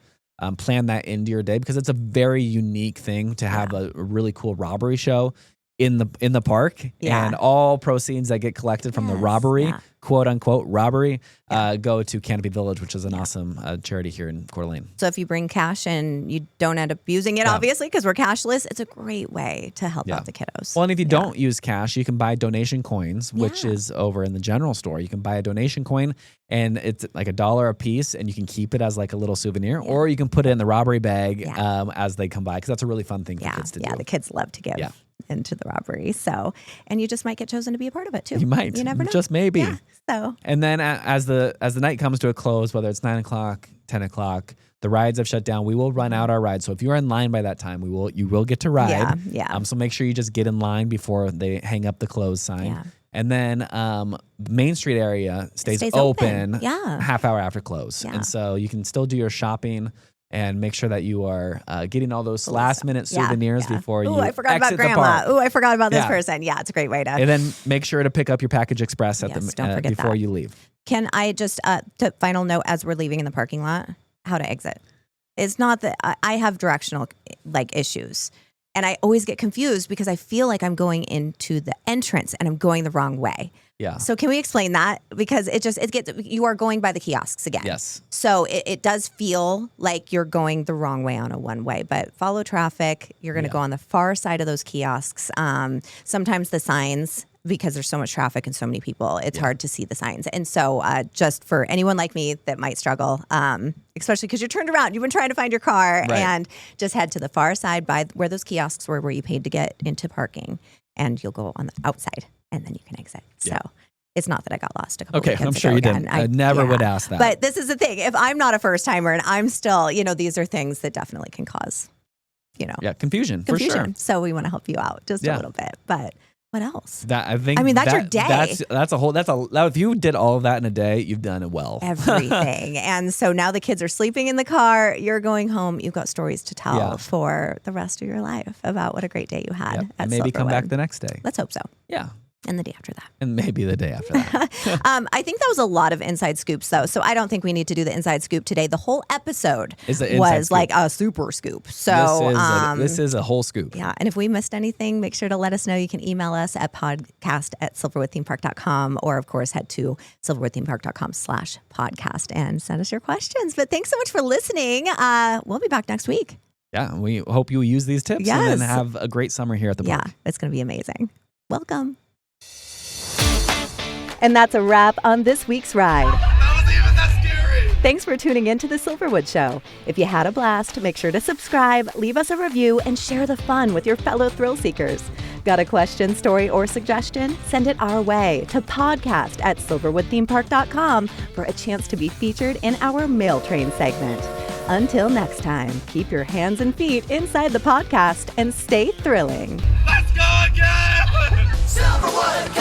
plan that into your day because it's a very unique thing to have a really cool robbery show in the park, and all proceeds that get collected from the robbery, quote unquote robbery, go to Canopy Village, which is an awesome charity here in Coeur d'Alene. So if you bring cash and you don't end up using it, obviously, because we're cashless, it's a great way to help out the kiddos. Well, and if you don't use cash, you can buy donation coins, which is over in the general store. You can buy a donation coin, and it's like $1 a piece, and you can keep it as like a little souvenir, or you can put it in the robbery bag as they come by, because that's a really fun thing for kids to do. Yeah, the kids love to give into the robbery. So, and you just might get chosen to be a part of it too. You might. You never know. Just maybe. Yeah, so. And then as the night comes to a close, whether it's 9 o'clock, 10 o'clock, the rides have shut down. We will run out our rides. So if you're in line by that time, you will get to ride. Yeah. So make sure you just get in line before they hang up the close sign. Yeah. And then Main Street area stays open half hour after close. Yeah. And so you can still do your shopping and make sure that you are getting all those last minute souvenirs before you I forgot about grandma. I forgot about this person. Yeah, it's a great way to. And then make sure to pick up your package express at before you leave. Can I just final note as we're leaving in the parking lot, how to exit? It's not that I have directional issues. And I always get confused because I feel like I'm going into the entrance and I'm going the wrong way. Yeah. So can we explain that? Because you are going by the kiosks again. Yes. So it does feel like you're going the wrong way on a one way, but follow traffic. You're going to go on the far side of those kiosks. Sometimes the signs, because there's so much traffic and so many people, it's hard to see the signs. And so just for anyone like me that might struggle, especially because you're turned around, you've been trying to find your car, and just head to the far side by where those kiosks were, where you paid to get into parking, and you'll go on the outside and then you can exit. So it's not that I got lost a couple weekends I'm sure you again. didn't. I never would ask that. But this is the thing. If I'm not a first timer and I'm still, these are things that definitely can cause, confusion. For sure. So we want to help you out just a little bit. But what else? That's your day. If you did all of that in a day, you've done it well. Everything. And so now the kids are sleeping in the car. You're going home. You've got stories to tell for the rest of your life about what a great day you had. At and maybe come back the next day. Let's hope so. Yeah. And the day after that. And maybe the day after that. I think that was a lot of inside scoops, though. So I don't think we need to do the inside scoop today. The whole episode was like a super scoop. So this is a whole scoop. Yeah. And if we missed anything, make sure to let us know. You can email us at podcast@silverwoodthemepark.com, or, of course, head to silverwoodthemepark.com/podcast and send us your questions. But thanks so much for listening. We'll be back next week. Yeah. We hope you use these tips and then have a great summer here at the park. Yeah. It's going to be amazing. Welcome. And that's a wrap on this week's ride. That wasn't even that scary. Thanks for tuning in to The Silverwood Show. If you had a blast, make sure to subscribe, leave us a review, and share the fun with your fellow thrill seekers. Got a question, story, or suggestion? Send it our way to podcast@silverwoodthemepark.com for a chance to be featured in our mail train segment. Until next time, keep your hands and feet inside the podcast and stay thrilling. Let's go again. Silverwood,